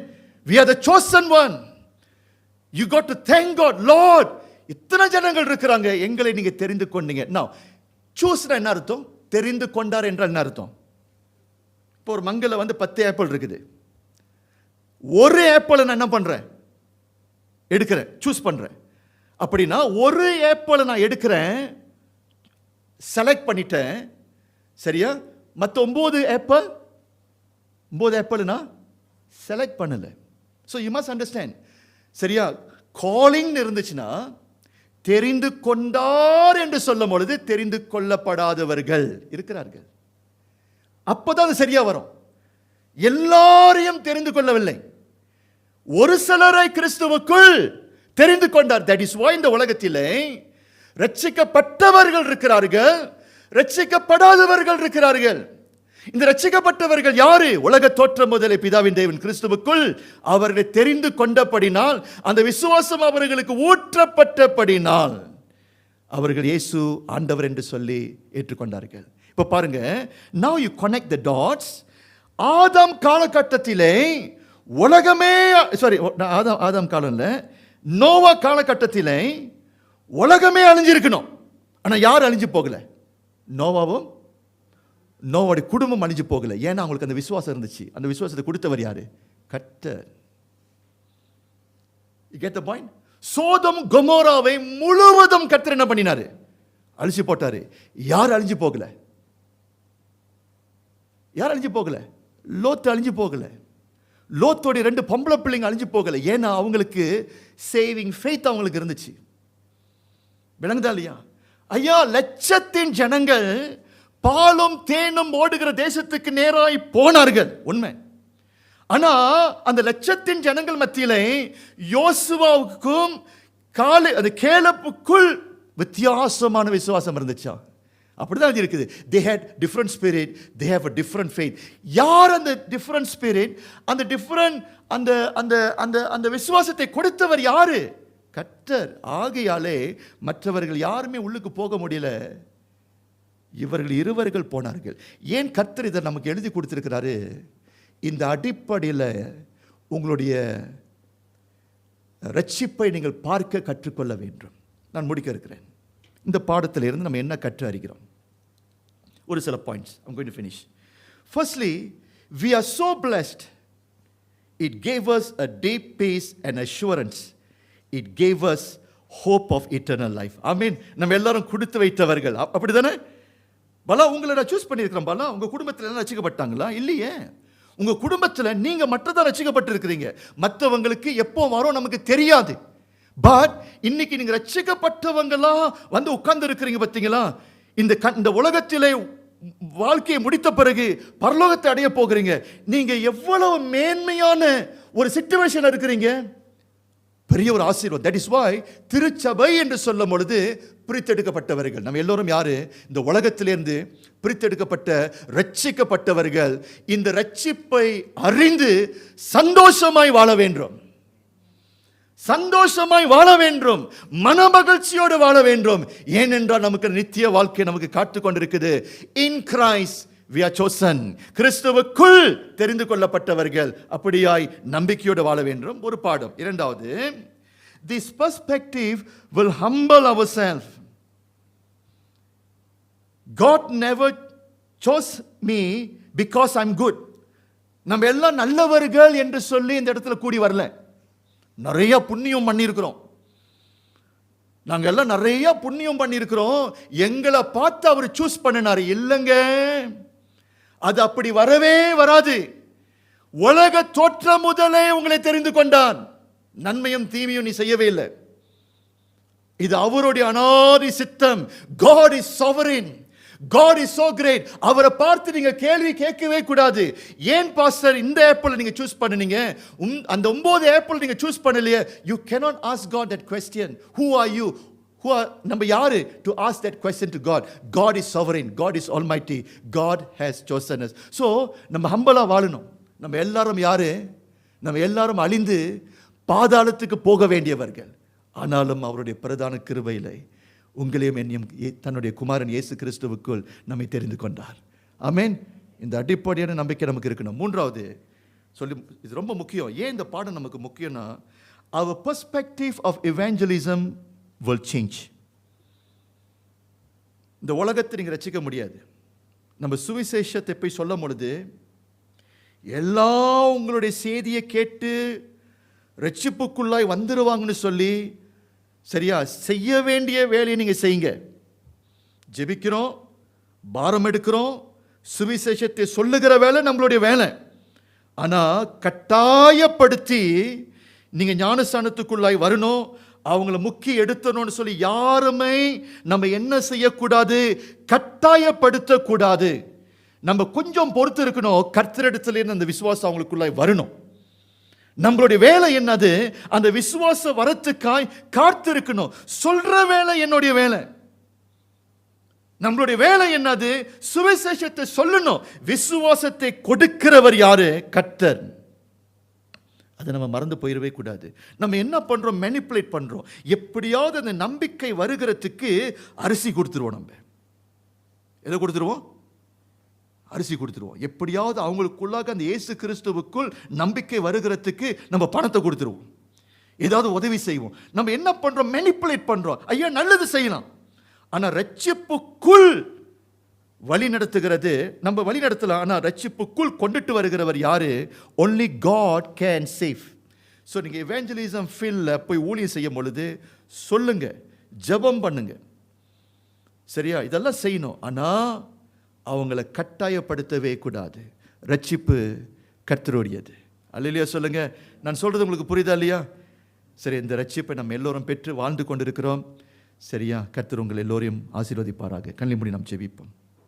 We are the chosen one. You got to thank God. Lord, இத்தனை ஜனங்கள் இருக்கிறாங்க, எங்களை நீங்க தெரிந்து கொண்டீங்க. Now, choose என்ன அர்த்தம்? தெரிந்து கொண்டார் என்றால் என்ன அர்த்தம்? இப்போ ஒரு மங்கல 10 ஆப்பிள் இருக்குது. ஒரு ஆப்பிள் நான் என்ன பண்றேன்? எடுக்கிறேன், சூஸ் பண்றேன். அப்படின்னா ஒரு ஆப்பிள் நான் எடுக்கிறேன், செலக்ட் பண்ணிட்டேன், சரியா? மற்ற 9 ஆப்பிள் நான் செலக்ட் பண்ணல. ஸோ யூ மஸ்ட் அண்டர்ஸ்டாண்ட், சரியா? காலிங் இருந்துச்சுன்னா தெரிந்து கொண்டார் என்று சொல்லும் பொழுது தெரிந்து கொள்ளப்படாதவர்கள் இருக்கிறார்கள். அப்பதான் அது சரியா வரும். எல்லாரையும் தெரிந்து கொள்ளவில்லை, ஒரு சிலரை கிறிஸ்துவுக்குள் தெரிந்து கொண்டார். தட் இஸ் வாய் இந்த உலகத்திலே ரட்சிக்கப்பட்டவர்கள் இருக்கிறார்கள், ரட்சிக்கப்படாதவர்கள் இருக்கிறார்கள். இந்த ரட்சிக்கப்பட்டவர்கள் யாரு? உலக தோற்றம் முதலே பிதாவின் தேவன் கிறிஸ்துவுக்குள் அவர்களை தெரிந்து கொண்டபடினால், அந்த விசுவாசம் அவர்களுக்கு ஊற்றப்பட்டபடினால் அவர்கள் இயேசு ஆண்டவர் என்று சொல்லி ஏற்றுக்கொண்டார்கள். இப்ப பாருங்க, now you connect the dots. ஆதாம் காலகட்டத்திலே உலகமே, சாரி ஆதாம் காலம் இல்ல, நோவா காலகட்டத்திலே உலகமே அழிஞ்சிருக்கணும். ஆனா யார் அழிஞ்சு போகல? நோவாவும் நோவாவுடைய குடும்பம் அழிஞ்சு போகல. ஏன்னா அவங்களுக்கு அந்த விசுவாசம் இருந்துச்சு. அந்த விசுவாசத்தை கொடுத்தவர் யாரு? கர்த்தர். You get the point? சோதம் கொமோராவை முழுவதும் கர்த்தர் என்ன பண்ணினாரு? அழிச்சு போட்டாரு. யார் அழிஞ்சு போகல? யார் அழிஞ்சு போகல? லோத்து அழிஞ்சு போகல. லோத்தோடைய 2 பொம்பளை பிள்ளைங்க அழிஞ்சு போகல. ஏன்னா அவங்களுக்கு சேவிங் ஃபெய்த் அவங்களுக்கு இருந்துச்சு. விளங்குதா இல்லையா? ஐயா, லட்சத்தின் ஜனங்கள் பாலும் தேனும் ஓடுகிற தேசத்துக்கு நேராய் போனார்கள், உண்மை. ஆனா அந்த லட்சத்தின் ஜனங்கள் மத்தியிலே யோசுவாவுக்கும் அது கேலப்புக்குள் வித்தியாசமான விசுவாசம் இருந்துச்சா? அப்படிதான் இருக்குது. they had different spirit, they have a different faith. யார் அந்த different spirit, அந்த different அந்த அந்த அந்த அந்த விசுவாசத்தை கொடுத்தவர் யாரு? கர்த்தர். ஆகையாலே மற்றவர்கள் யாருமே உள்ளுக்கு போக முடியல, இவர்கள் இருவர்கள் போனார்கள். ஏன் கர்த்தர் இதை நமக்கு எழுதி கொடுத்திருக்கிறாரு? இந்த அடிப்படையில் உங்களுடைய ரட்சிப்பை நீங்கள் பார்க்க கற்றுக்கொள்ள வேண்டும். நான் முடிக்க இருக்கிறேன். இந்த பாடத்தில் இருந்து நம்ம என்ன கற்று அறிகிறோம்? ஒரு சில points. I'm going to finish. Firstly, we are so blessed. It gave us a deep peace and assurance. It gave us hope of eternal life. Amen. நம்ம எல்லாரும் கொடுத்து வைத்தவர்கள், அப்படிதானே? பலா உங்களை நான் சூஸ் பண்ணியிருக்கிறேன். பலா உங்க குடும்பத்தில் எல்லாம் ரட்சிக்கப்பட்டாங்களா? இல்லையே. உங்க குடும்பத்தில் நீங்க மட்டும்தான் ரட்சிக்கப்பட்டிருக்கிறீங்க. மற்றவங்களுக்கு எப்போ வரும் நமக்கு தெரியாது. பட் இன்னைக்கு நீங்க ரட்சிக்கப்பட்டவங்களா உட்கார்ந்து இருக்கிறீங்க பார்த்தீங்களா? இந்த உலகத்திலே வாழ்க்கையை முடித்த பிறகு பரலோகத்தை அடைய போகிறீங்க. நீங்க எவ்வளவு மேன்மையான ஒரு சிச்சுவேஷன் இருக்கிறீங்க. பெரிய ஒரு ஆசீர்வாதம். தட் இஸ் வாய் திருச்சபை என்று சொல்லும் பொழுது பிரித்தெடுக்கப்பட்டவர்கள் நம்ம எல்லோரும் யாரு? இந்த உலகத்திலிருந்து பிரித்தெடுக்கப்பட்ட ரட்சிக்கப்பட்டவர்கள். இந்த ரட்சிப்பை அறிந்து சந்தோஷமாய் வாழ வேண்டும், சந்தோஷமாய் வாழ வேண்டும், மனமகிழ்ச்சியோடு வாழ வேண்டும். ஏனென்றால் நமக்கு நித்திய வாழ்க்கை நமக்கு காத்துக் கொண்டிருக்குது. In Christ we are chosen. கிறிஸ்துவுக்குள் தெரிந்து கொள்ளப்பட்டவர்கள். அப்படியாய் நம்பிக்கையோடு வாழ வேண்டும். ஒரு பாடம். இரண்டாவது, this perspective will humble ourselves. God never chose me because I'm good. நம்ம எல்லாம் நல்லவர்கள் என்று சொல்லி இந்த இடத்துல கூடி வரல. நிறைய புண்ணியம் பண்ணியிருக்கிறோம். நாங்கள் எல்லாம் நிறைய புண்ணியம் பண்ணியிருக்கிறோம். எங்களை பார்த்து அவர் சூஸ் பண்ணினார். இல்லைங்க, அது அப்படி வரவே வராது. உலக தோற்றம் முதலே உங்களை தெரிந்து கொண்டான். நன்மையும் தீமையும் நீ செய்யவே இல்லை. இது அவருடைய அனாதி சித்தம். God is sovereign. God is so great. அவரை பார்த்து நீங்க கேள்வி கேட்கவே கூடாது. ஏன் பாஸ்டர் இந்த ஆப்பிள் நீங்க சூஸ் பண்ணுனீங்க, அந்த 9 ஆப்பிள் நீங்க சூஸ் பண்ணலையே? You cannot ask God that question. Who are you? நம்ம யாரு to ask that question to God? God is sovereign. God is almighty. God has chosen us. So நம்ம ஹம்பலா வாழணும். நம்ம எல்லாரும் யாரு? நம்ம எல்லாரும் அழிந்து பாதாளத்துக்கு போக வேண்டியவர்கள். ஆனாலும் அவருடைய பிரதான கிருபையிலே உங்களையும் என்னையும் தன்னுடைய குமாரன் இயேசு கிறிஸ்துவுக்குள் நம்மை தெரிந்து கொண்டார். ஆமென். இந்த அடிப்படையான நம்பிக்கை நமக்கு இருக்கணும். மூன்றாவது சொல்லி, இது ரொம்ப முக்கியம். ஏன் இந்த பாடம் நமக்கு முக்கியம்னா, our perspective of evangelism will change. இந்த உலகத்தை நீங்கள் ரசிக்க முடியாது. நம்ம சுவிசேஷத்தை போய் சொல்லும் பொழுது எல்லாம் உங்களுடைய செய்தியை கேட்டு ரட்சிப்புக்குள்ளாய் வந்துருவாங்கன்னு சொல்லி, சரியா, செய்ய வேண்டிய வேலையை நீங்கள் செய்யுங்க. ஜெபிக்கிறோம், பாரம் எடுக்கிறோம், சுவிசேஷத்தை சொல்லுகிற வேலை நம்மளுடைய வேலை. ஆனால் கட்டாயப்படுத்தி நீங்கள் ஞானஸ்தானத்துக்குள்ளாய் வரணும், அவங்கள முக்கி எடுத்தணும்னு சொல்லி யாருமே நம்ம என்ன செய்யக்கூடாது, கட்டாயப்படுத்தக்கூடாது. நம்ம கொஞ்சம் பொறுத்து இருக்கணும். கர்த்தரிடத்திலிருந்து அந்த விசுவாசம் அவங்களுக்குள்ளாய் வரணும். நம்மளுடைய வேலை என்னது? அந்த விசுவாச வரத்துக்காய் காத்திருக்கணும். சொல்ற வேலை என்னுடைய வேலை. நம்மளுடைய வேலை என்னது? சுவிசேஷத்தை சொல்லணும். விசுவாசத்தை கொடுக்கிறவர் யாரு? கர்த்தர். அதை நம்ம மறந்து போயிடவே கூடாது. நம்ம என்ன பண்றோம்? மேனிப்புலேட் பண்றோம். எப்படியாவது அந்த நம்பிக்கை வருகிறதுக்கு அரிசி கொடுத்துருவோம். நம்ம எதை கொடுத்துருவோம்? அரிசி கொடுத்துருவோம். எப்படியாவது அவங்களுக்குள்ளாக அந்த இயேசு கிறிஸ்துவுக்குள் நம்பிக்கை வருகிறதுக்கு நம்ம பணத்தை கொடுத்துருவோம், ஏதாவது உதவி செய்வோம். நம்ம என்ன பண்றோம்? மேனிப்புலேட் பண்றோம். ஐயா நல்லது செய்யலாம், ஆனா ரட்சிப்புக்குள் வழி நடத்துகிறது நம்ம வழி நடத்தலாம். ஆனா ரட்சிப்புக்குள் கொண்டுட்டு வருகிறவர் யாரு? only God can save. So நீங்க எவாஞ்சலிசம் ஃபீல்ட்ல போய் ஊழியம் செய்யும் பொழுது சொல்லுங்க, ஜெபம் பண்ணுங்க, சரியா, இதெல்லாம் செய்யணும். ஆனா அவங்கள கட்டாயப்படுத்தவே கூடாது. ரட்சிப்பு கர்த்தருடையது. அல்லேலூயா சொல்லுங்க. நான் சொல்றது உங்களுக்கு புரியுதா இல்லையா? சரி, இந்த ரட்சிப்பை நம்ம எல்லோரும் பெற்று வாழ்ந்து கொண்டிருக்கிறோம். சரியா? கர்த்தர் உங்கள் எல்லோரையும் ஆசீர்வதிப்பாராக. கண்ணில் மூடி நாம் ஜெபிப்போம்.